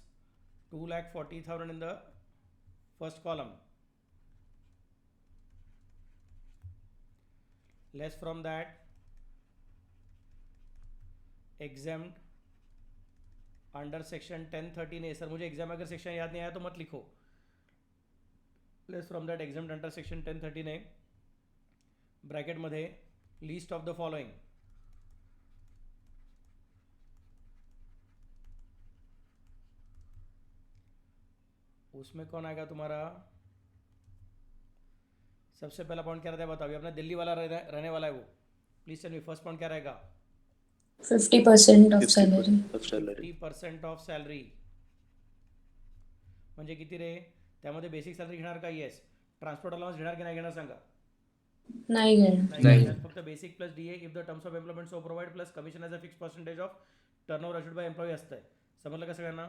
2,40,000 in the first column. Less from that exempt under section 1013A. Sir मुझे एग्जाम अगर सेक्शन याद नहीं आया तो मत लिखो. Less from that exempt under section 1013A ब्रॅकेटमध्ये लिस्ट ऑफ द फॉलोइंग. उसमें कौन आएगा तुम्हारा, सबसे पहला पॉइंट क्या रहता है बताओ, अपना दिल्ली वाला रहने वाला है वो, please tell me first point क्या रहेगा, 50% ऑफ सॅलरी. 50% ऑफ सॅलरी म्हणजे किती रे, त्यामध्ये बेसिक सॅलरी घेणार का? येस. ट्रान्सपोर्ट अलाउन्स घेणार की नाही घेणार सांगा? नाही घेणार. नाही. घेणार. फक्त basic plus DA if the terms of employment so provide plus commission as a fix percentage of turnover achieved by employee असतं आहे. समजलं का सगळ्यांना?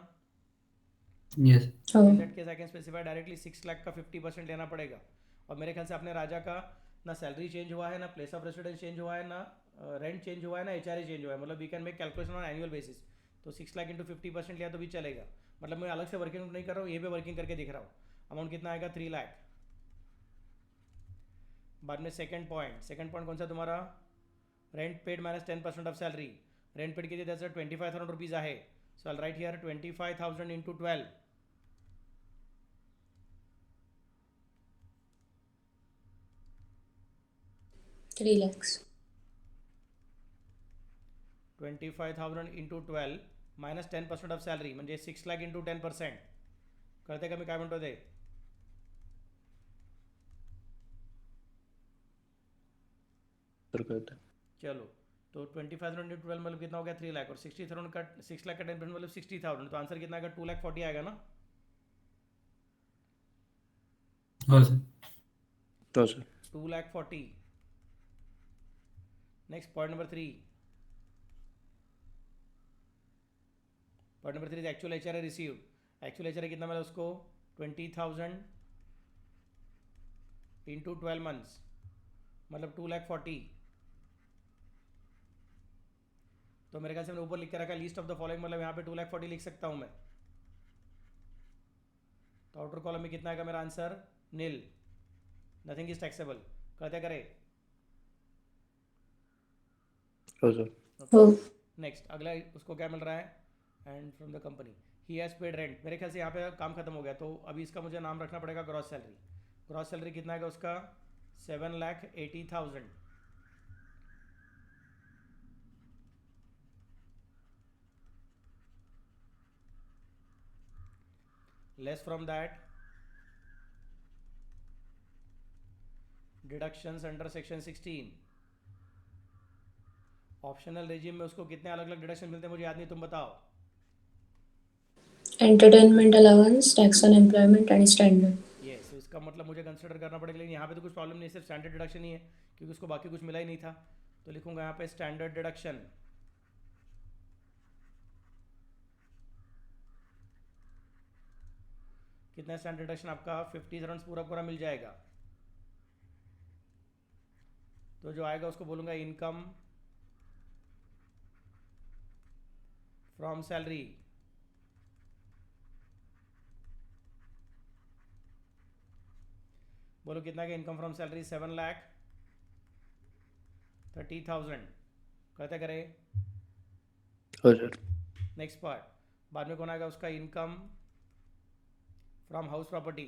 यस हो. In that case I can specify directly 6 lakh का 50% लेना पड़ेगा. और मेरे ख्याल से अपने राजा का ना सैलरी चेंज हुआ है, ना प्लेस ऑफ रेसिडेंस चेंज हुआ है, ना रेंट चेंज हुआ है, ना HRA चेंज हुआ है. मतलब we can make calculation on annual basis. तो 6 लाख इंटू 50% लिया तो भी चलेगा. मतलब मैं अलग से वर्किंग नहीं कर रहा हूँ, ये पे वर्किंग करके दिख रहा हूँ. अमाउंट कितना आएगा? 3 लाख. बाद में सेकंड पॉइंट कौन सा तुम्हारा? Rent paid minus 10% of salary. Rent paid किती त्याचं 25,000 रुपीज आहे. So I write here 25,000 into 12. 3 lakhs. 25,000 into 12 minus 10% of salary म्हणजे 6 लाख इंटू 10%. कळते का मी काय म्हणतो ते? सर कळतं. चलो तो 25,000 इंटू 12 मतलब कितना हो गया? 3 लाख. और 60,000 का 6 लाख का 10% मतलब 60,000. तो आंसर कितना आएगा? 2,40,000 आएगा ना? हो सर. हो sir. 2,40,000. Next point number 3. Point number 3 is actual HRA receive. Actual HRA कितना मिला उसको? 20,000 इंटू 12 मंथ्स मतलब 2,40,000. तो मेरे ख्याल से मैंने ऊपर लिख के रखा लिस्ट ऑफ द फॉलोइंग, मतलब यहाँ पे 2,40,000 लिख सकता हूँ मैं. तो आउटर कॉलम में कितना आएगा मेरा answer? Nil. Nothing is taxable. कहते करे. हो सर. हो. नेक्स्ट अगला उसको क्या मिल रहा है? And from the company he has paid rent. मेरे ख्याल से यहाँ पे काम खत्म हो गया. तो अभी इसका मुझे नाम रखना पड़ेगा ग्रॉस सैलरी. ग्रॉस सैलरी कितना आएगा उसका? 7,80,000. Less from that deductions under section 16. Optional regime में उसको कितने अलग अलग डिडक्शन मिलते हैं मुझे याद नहीं, तुम बताओ. Entertainment allowance, tax on employment आणि स्टँडर्ड. येस. इसका मतलब मुझे कंसिडर करना पड़ेगा. लेकिन यहाँ पे तो कुछ प्रॉब्लम नहीं है, सिर्फ स्टैंडर्ड डिडक्शन ही है क्योंकि उसको बाकी कुछ मिला ही नहीं था. तो लिखूंगा यहाँ पे स्टैंडर्ड डिडक्शन. कितना स्टैंडर्ड डिडक्शन आपका? 50,000 पूरा पूरा मिल जाएगा. तो जो आएगा उसको बोलूँगा इनकम फ्रॉम सैलरी. बोलो कितना का इनकम फ्रॉम सैलरी? 7,30,000. कहते करे. हो सर. Next part. बाद में कौन आएगा उसका? Income from house property.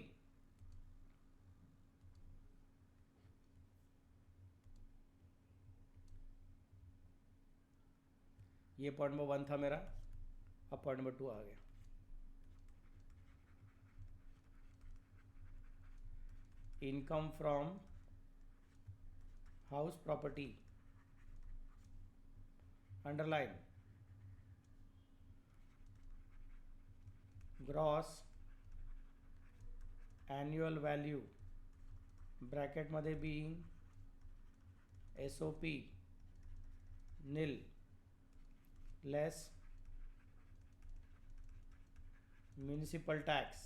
ये पॉइंट नंबर 1 था मेरा. अब पॉइंट नंबर 2 आ गया. Income from house property. Underline. Gross annual value ब्रॅकेटमध्ये being SOP nil less municipal tax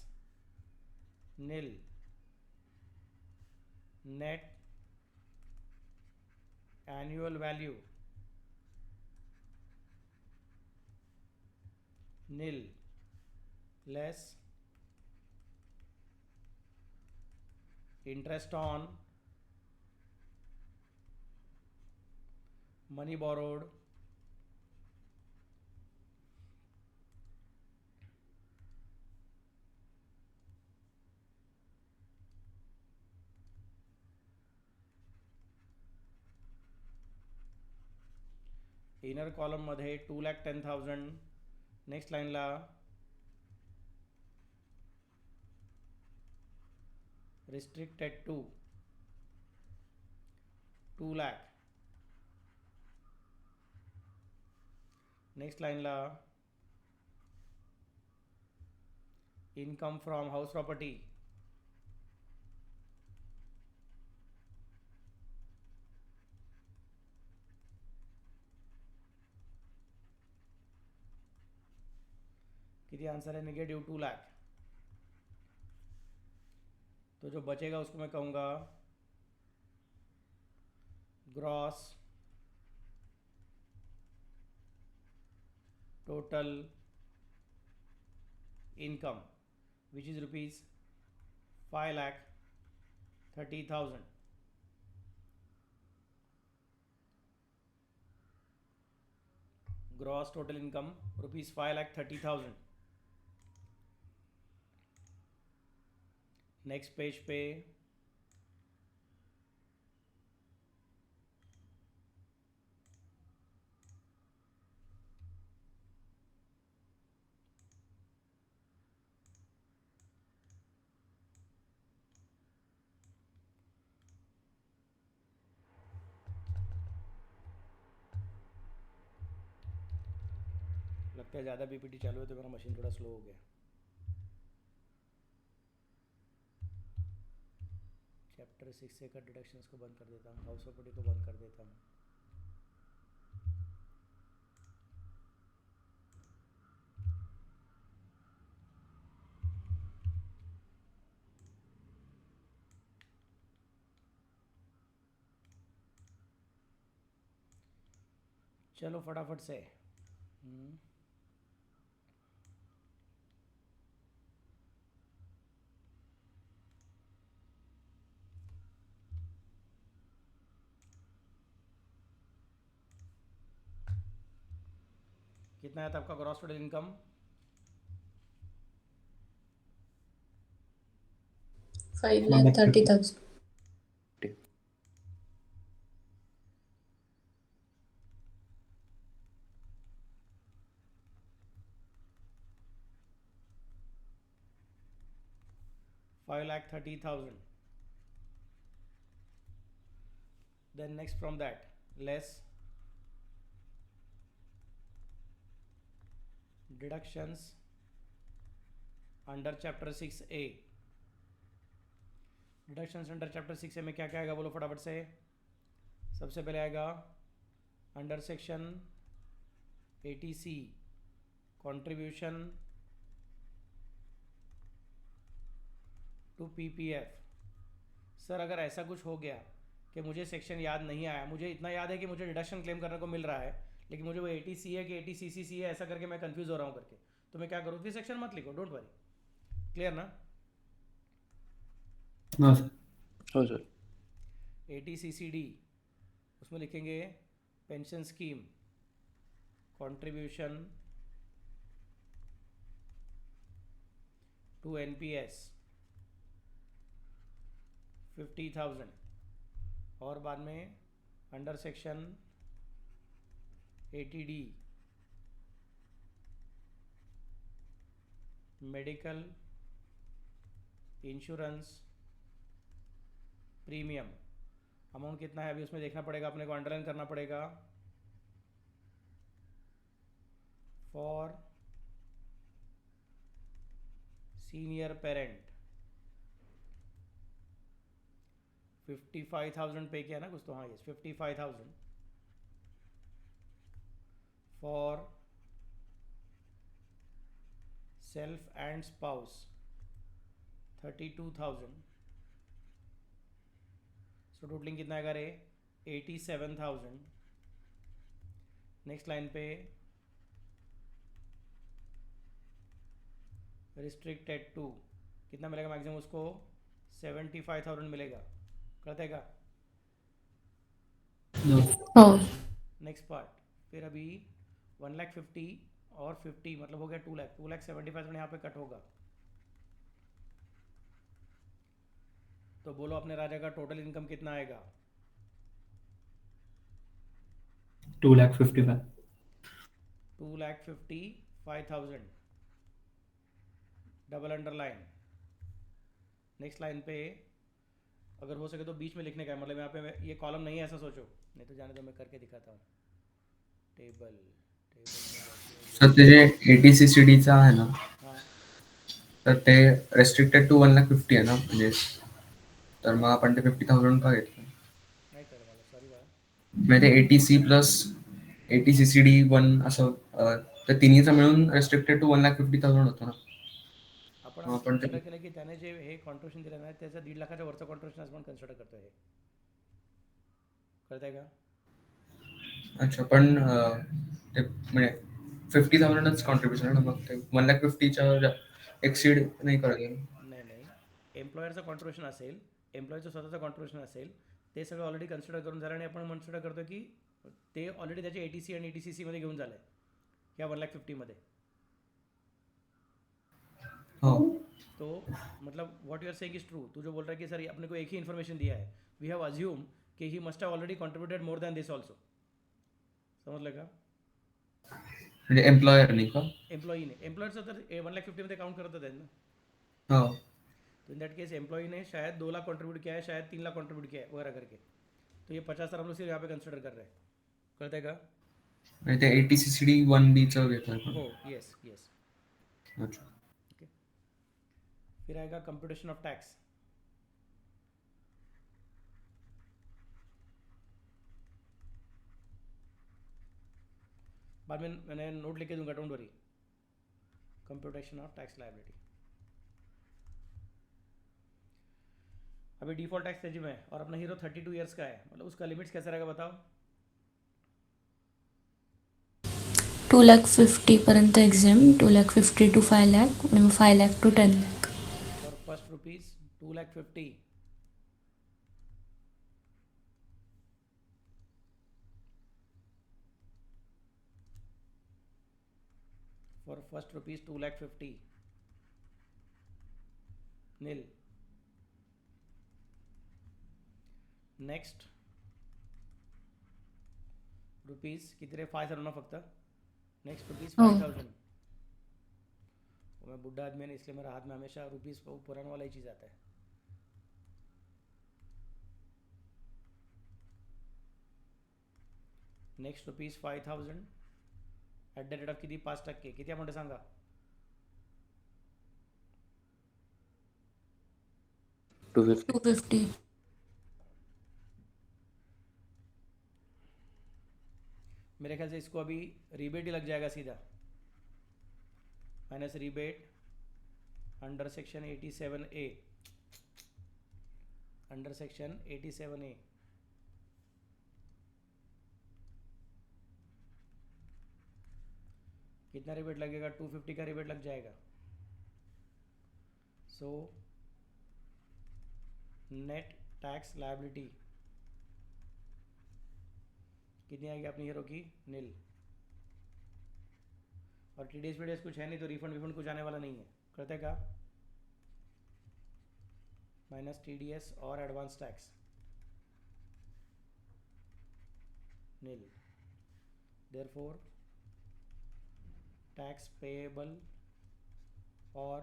nil net annual value nil less interest on money borrowed inner column मध्ये 2,10,000. Next लाईनला restricted to 2 lakh. Next लाईनला income from house property कितनी answer है negative 2 lakh. तो जो बचेगा उसको मैं कहूँगा gross total income which is rupees 5,30,000। Gross total income rupees 5,30,000। Next page पे लगता है ज़्यादा बीपीटी चालू है तो मेरा मशीन थोड़ा स्लो हो गया। चैप्टर 6 से कर डिडक्शंस को बंद कर देता हूँ, हाउस प्रॉपर्टी को बंद कर देता हूँ। चलो फटाफट से कितना है आपका gross total income? 5,30,000। 5,30,000. Then next from that, less deductions under chapter 6A. Deductions under chapter 6 में क्या क्या आएगा बोलो फटाफट से। सबसे पहले आएगा under section 80C contribution to PPF. Sir अगर ऐसा कुछ हो गया कि मुझे सेक्शन याद नहीं आया, मुझे इतना याद है कि मुझे डिडक्शन क्लेम करने को मिल रहा है लेकिन मुझे वो 80C है कि 80CCC है ऐसा करके मैं कंफ्यूज हो रहा हूँ करके, तो मैं क्या करूँ? फिर सेक्शन मत लिखो, डोंट वरी। क्लियर ना? हाँ सर। हाँ सर। 80CCD उसमें लिखेंगे pension scheme contribution to NPS 50,000 और बाद में under section 80D medical insurance premium amount कितना है अभी उसमें देखना पड़ेगा, अपने को अंडरलाइन करना पड़ेगा। फॉर सीनियर पेरेंट 55,000 पे किया ना कुछ तो, हाँ yes 55,000। For self and spouse 32,000। So totalling कितना आएगा रे? 87,000। नेक्स्ट लाइन पे रिस्ट्रिक्टेड टू कितना मिलेगा मैक्सिमम उसको? 75,000 मिलेगा। करते का हाँ नेक्स्ट पार्ट। फिर अभी 1,50,000 और 50 मतलब हो गया 2 लाख। 2,75,000 यहाँ पे कट होगा। तो बोलो अपने राजा का टोटल इनकम कितना आएगा? 2,55,000। 2,55,000 डबल अंडरलाइन। नेक्स्ट लाइन पे अगर हो सके तो बीच में लिखने का है, मतलब यहाँ पे ये कॉलम नहीं है ऐसा सोचो, नहीं तो जाने दो मैं करके दिखाता हूँ। टेबल सर ते जे 80CCD चा आहे ना, हाँ तर ते रेस्ट्रिक्टेड टू 1,50,000 आहे ना, म्हणजे तर मग आपण ते 50,000 का घेतलं? नहीं कर वाला सॉरी बाबा। म्हणजे 80C प्लस 80CCD 1 असं तर तिन्हीचा मिळून रेस्ट्रिक्टेड टू 1,50,000 होतो ना. आपण हा, असं पण कन्सिडर ते केलं की त्याने जे हे कॉन्ट्रिब्युशन दिलं ना त्याचं 1.5 लाखाच्या वरचं कॉन्ट्रिब्युशन असं पण कन्सिडर करतोय हे. कळतंय का? अच्छा, पण ते म्हणजे 50,000च कॉन्ट्रीब्युशन आहे ना, मग ते 1,50,000च्या एक्सीड नाही करायचं. नाही एम्प्लॉयरचं कॉन्ट्रिब्युशन असेल, एम्प्लॉयचं स्वतःचं कॉन्ट्रिब्युशन असेल, ते सगळं ऑलरेडी कन्सिडर करून झालं आणि आपण कन्सिडर करतो की ते ऑलरेडी त्याचे ATC आणि ETCC मध्ये घेऊन झालं आहे ह्या 1,50,000 हो. तो मतलब what you are saying is true. तू जो बोल रहा है कि सर अपने को एक ही इन्फॉर्मेशन दिया है, वी हैव अज्यूम कि he must have already contributed more than this also. समजलं का? म्हणजे एम्प्लॉयरनी का? एम्प्लॉईने, एम्प्लॉयरचं तर 1,50,000 काउंट करत आहेत ना. हो. तो इन दैट केस एम्प्लॉई ने शायद 2 लाख कंट्रीब्यूट किया है, शायद 3 लाख कंट्रीब्यूट किया है वगैरह करके, तो ये 50,000 हम लोग सिर्फ यहाँ पे कंसिडर कर रहे हैं. कळतंय का? म्हणजे ते ATCCD 1Bचं घेतोय हो, पण. येस. अच्छा. ओके. फिर आएगा कंप्यूटेशन ऑफ टैक्स. बाद में मैंने नोट लेके दूंगा, don't worry. Computation of tax liability. अभी डिफॉल्ट टैक्स रेजिम है और अपना हीरो 32 ईयर्स का है, मतलब उसका लिमिट्स कैसा रहेगा बताओ? 2,50,000 पर्यंत एक्झाम, 2,50,000 to 5,00,000 आणि 5,00,000 to 10,00,000. For first rupees 2,50,000. For first rupees 2,50,000 nil. Next rupees किती रे? 5,000 ना फक्त. नेक्स्ट रुपीज हो. 5,000. मैं बुढ़ा आदमी है ना, इसलिए मेरा हाथ में हमेशा रुपीज पुराना वाला ही चीज़ आता है. Next rupees 5,000 at the rate of किती? 5%. किती अमाऊंट आहे सांगा? 250. 250. मेरे ख्याल से इसको अभी रिबेट ही लग जाएगा सीधा. Minus rebate under section 87A. Under section 87A. कितना रिबेट लगेगा? 250 का रिबेट लग जाएगा. सो नेट टैक्स लायबिलिटी कितनी आएगी अपनी हीरो की? नील. और TDS PDS कुछ है नहीं, तो रिफंड कुछ आने वाला नहीं है. करते का? माइनस TDS और एडवांस टैक्स नील. देयरफॉर टैक्स पेएबल और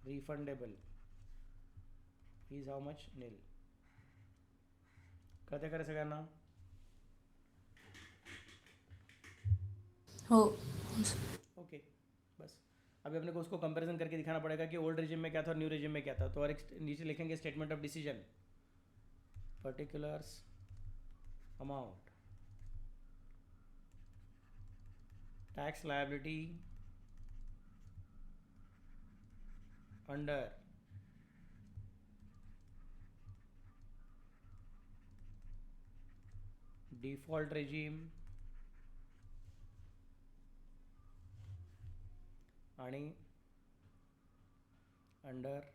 refundable is how much? nil. करते करे सगळ्यांना? हो. ओके. बस अभी अपने को उसको कंपैरिजन करके दिखाना पड़ेगा कि ओल्ड रेजिम में क्या था और न्यू रेजिम में क्या था. तो और एक नीचे लिखेंगे statement of decision, particulars, amount, tax liability under default regime आणि अंडर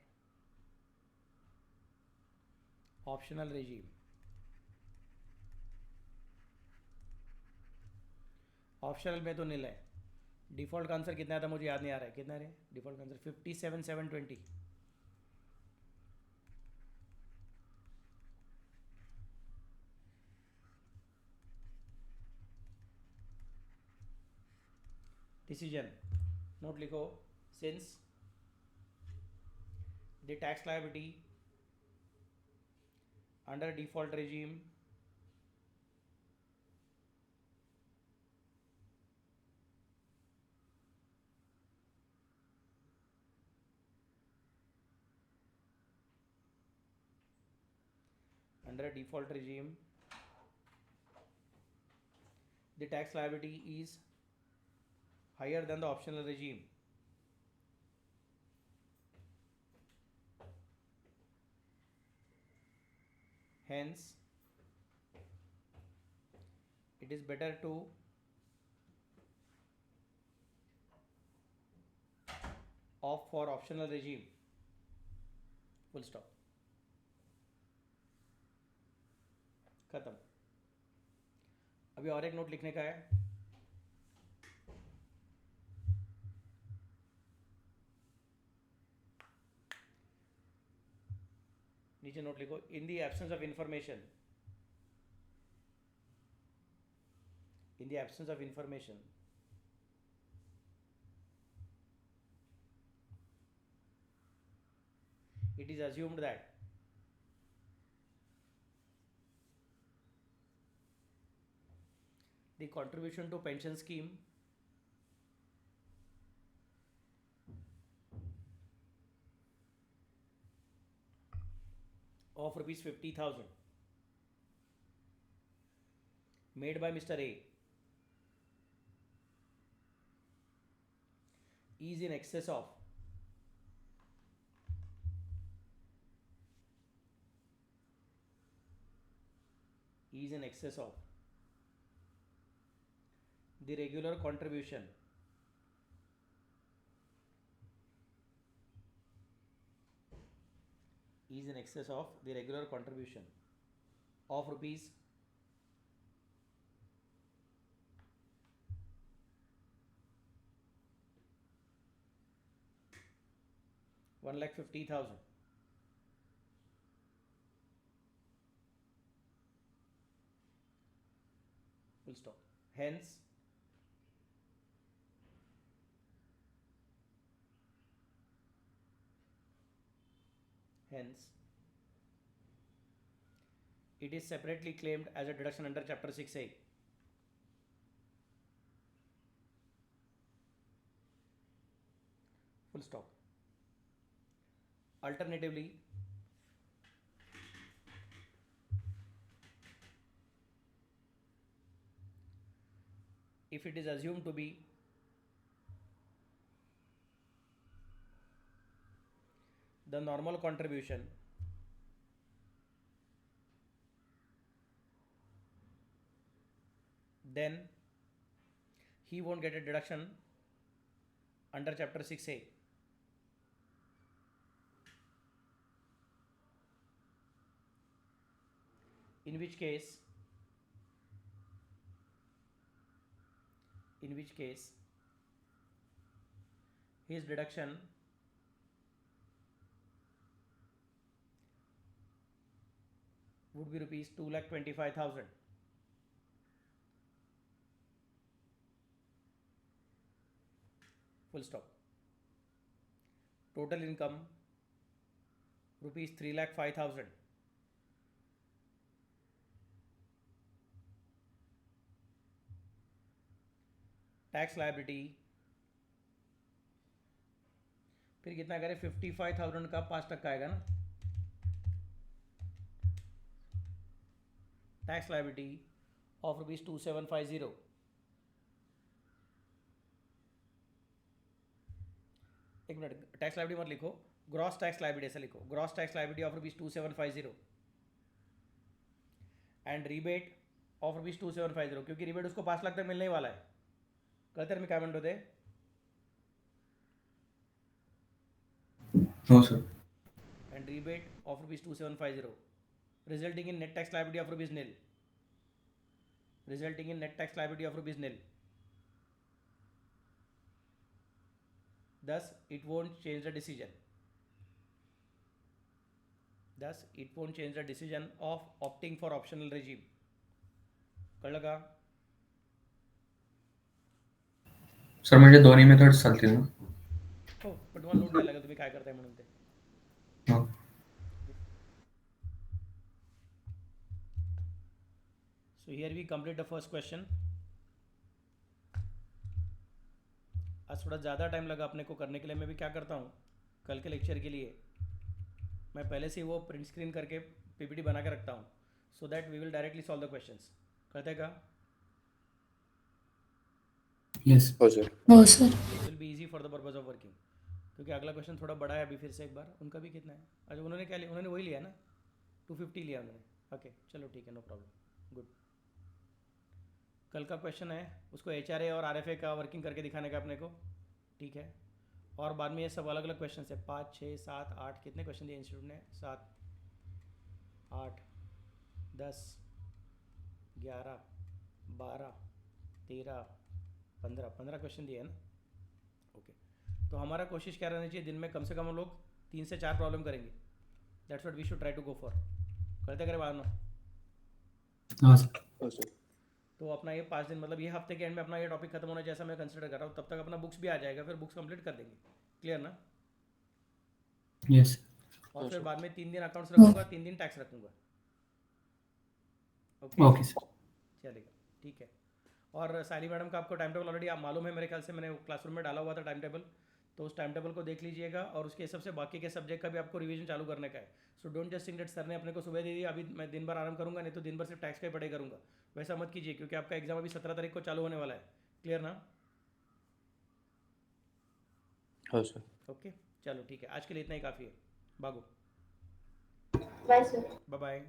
ऑप्शनल रेजिम. ऑप्शनल में तो नील है. डिफ़ॉल्ट का आंसर कितना था मुझे याद नहीं आ रहा है. कितना है डिफ़ॉल्ट का आंसर? 57,720. डिसीजन नोट लिखो. Since the tax liability under default regime under default regime the tax liability is higher than the optional regime. Hence, it is better to opt for optional regime. Full stop. खत्म. अभी और एक note लिखने का है. नीचे note लिखो. In the absence of information, it is assumed that the contribution to pension scheme of rupees 50,000 made by Mr. A is in excess of the regular contribution of rupees 1,50,000. Full stop. Hence, it is separately claimed as a deduction under Chapter 6A. Full stop. Alternatively, if it is assumed to be the normal contribution, then he won't get a deduction under Chapter 6A. In which case his deduction would be rupees 2,25,000. Full stop. Total income rupees 3,05,000. Tax liability फिर कितना करें 55,000 का 5% आएगा ना. Tax liability of rupees 2,750. एक minute, tax liability मत लिखो, gross tax liability ऐसा लिखो. Gross tax liability of rupees 2,750 and rebate of rupees 2,750, क्योंकि रिबेट उसको 5 लाख तक मिलने ही वाला है. कळतं मी काय म्हणतो ते? No, sir. And rebate of rupees 2,750, resulting in net tax liability of rupees nil. Thus, it won't change the decision. Of opting for optional regime. कळलं का? सर म्हणजे दोन्ही मेथड्स चालतील ना? हो, पण तुम्हाला नोट द्यायला लागेल तुम्ही काय करताय म्हणून ते. हो. So here we complete the first question. आज थोड़ा ज़्यादा टाइम लगा अपने को करने के लिए. मैं भी क्या करता हूँ कल के लेक्चर के लिए मैं पहले से वो प्रिंट स्क्रीन करके पीपीटी बना के रखता हूँ, so that we will directly solve the questions. करते का? यस हो सर. हो sir. It will be easy for the purpose of working, क्योंकि अगला क्वेश्चन थोड़ा बड़ा है अभी फिर से एक बार. उनका भी कितना है? अच्छा उन्होंने क्या लिया? उन्होंने वही लिया ना, 250 लिया उन्होंने. ओके चलो ठीक है, नो प्रॉब्लम, गुड. कल का क्वेश्चन है उसको HRA और RFA का वर्किंग करके दिखाने का अपने को, ठीक है. और बाद में ये सब अलग अलग क्वेश्चन है, 5 6 7 8 कितने क्वेश्चन दिए इंस्टीट्यूट ने? 7 8 10 11 12 13 15 क्वेश्चन दिए हैं ना. ओके तो हमारा कोशिश क्या रहनी चाहिए, दिन में कम से कम हम लोग 3 से 4 प्रॉब्लम करेंगे. That's what we should try to go for. करते करें बाद में. हाँ सर. हो सर. तो अपना ये 5 दिन मतलब ये हफ्ते के एंड में अपना ये टॉपिक खत्म होना जैसा मैं कंसिडर कर रहा हूँ, तब तक अपना बुक्स भी आ जाएगा, फिर बुक्स कंप्लीट कर देंगे. क्लियर ना? यस. और फिर सर. बाद में 3 दिन अकाउंट्स रखूंगा, 3 दिन टैक्स रखूंगा. Okay sir. चलेगा, ठीक है. और साली मैडम का आपको टाइम टेबल ऑलरेडी आप मालूम है मेरे ख्याल से, मैंने क्लासरूम में डाला हुआ था टाइम टेबल, तो उस टाइम टेबल को देख लीजिएगा. और उसके हिसाब से बाकी के सब्जेक्ट का भी आपको रिवीजन चालू करने का है. So don't just think that sir ने अपने को सुबह दे दी अभी मैं दिन भर आराम करूंगा, नहीं तो दिन भर सिर्फ टैक्स का ही पढ़ाई करूंगा. वैसा मत कीजिए, क्योंकि आपका एग्जाम अभी 17 तारीख को चालू होने वाला है. क्लियर ना? हो सर. ओके चलो ठीक है, आज के लिए इतना ही काफ़ी है. भागो, बाय सर. Bye bye.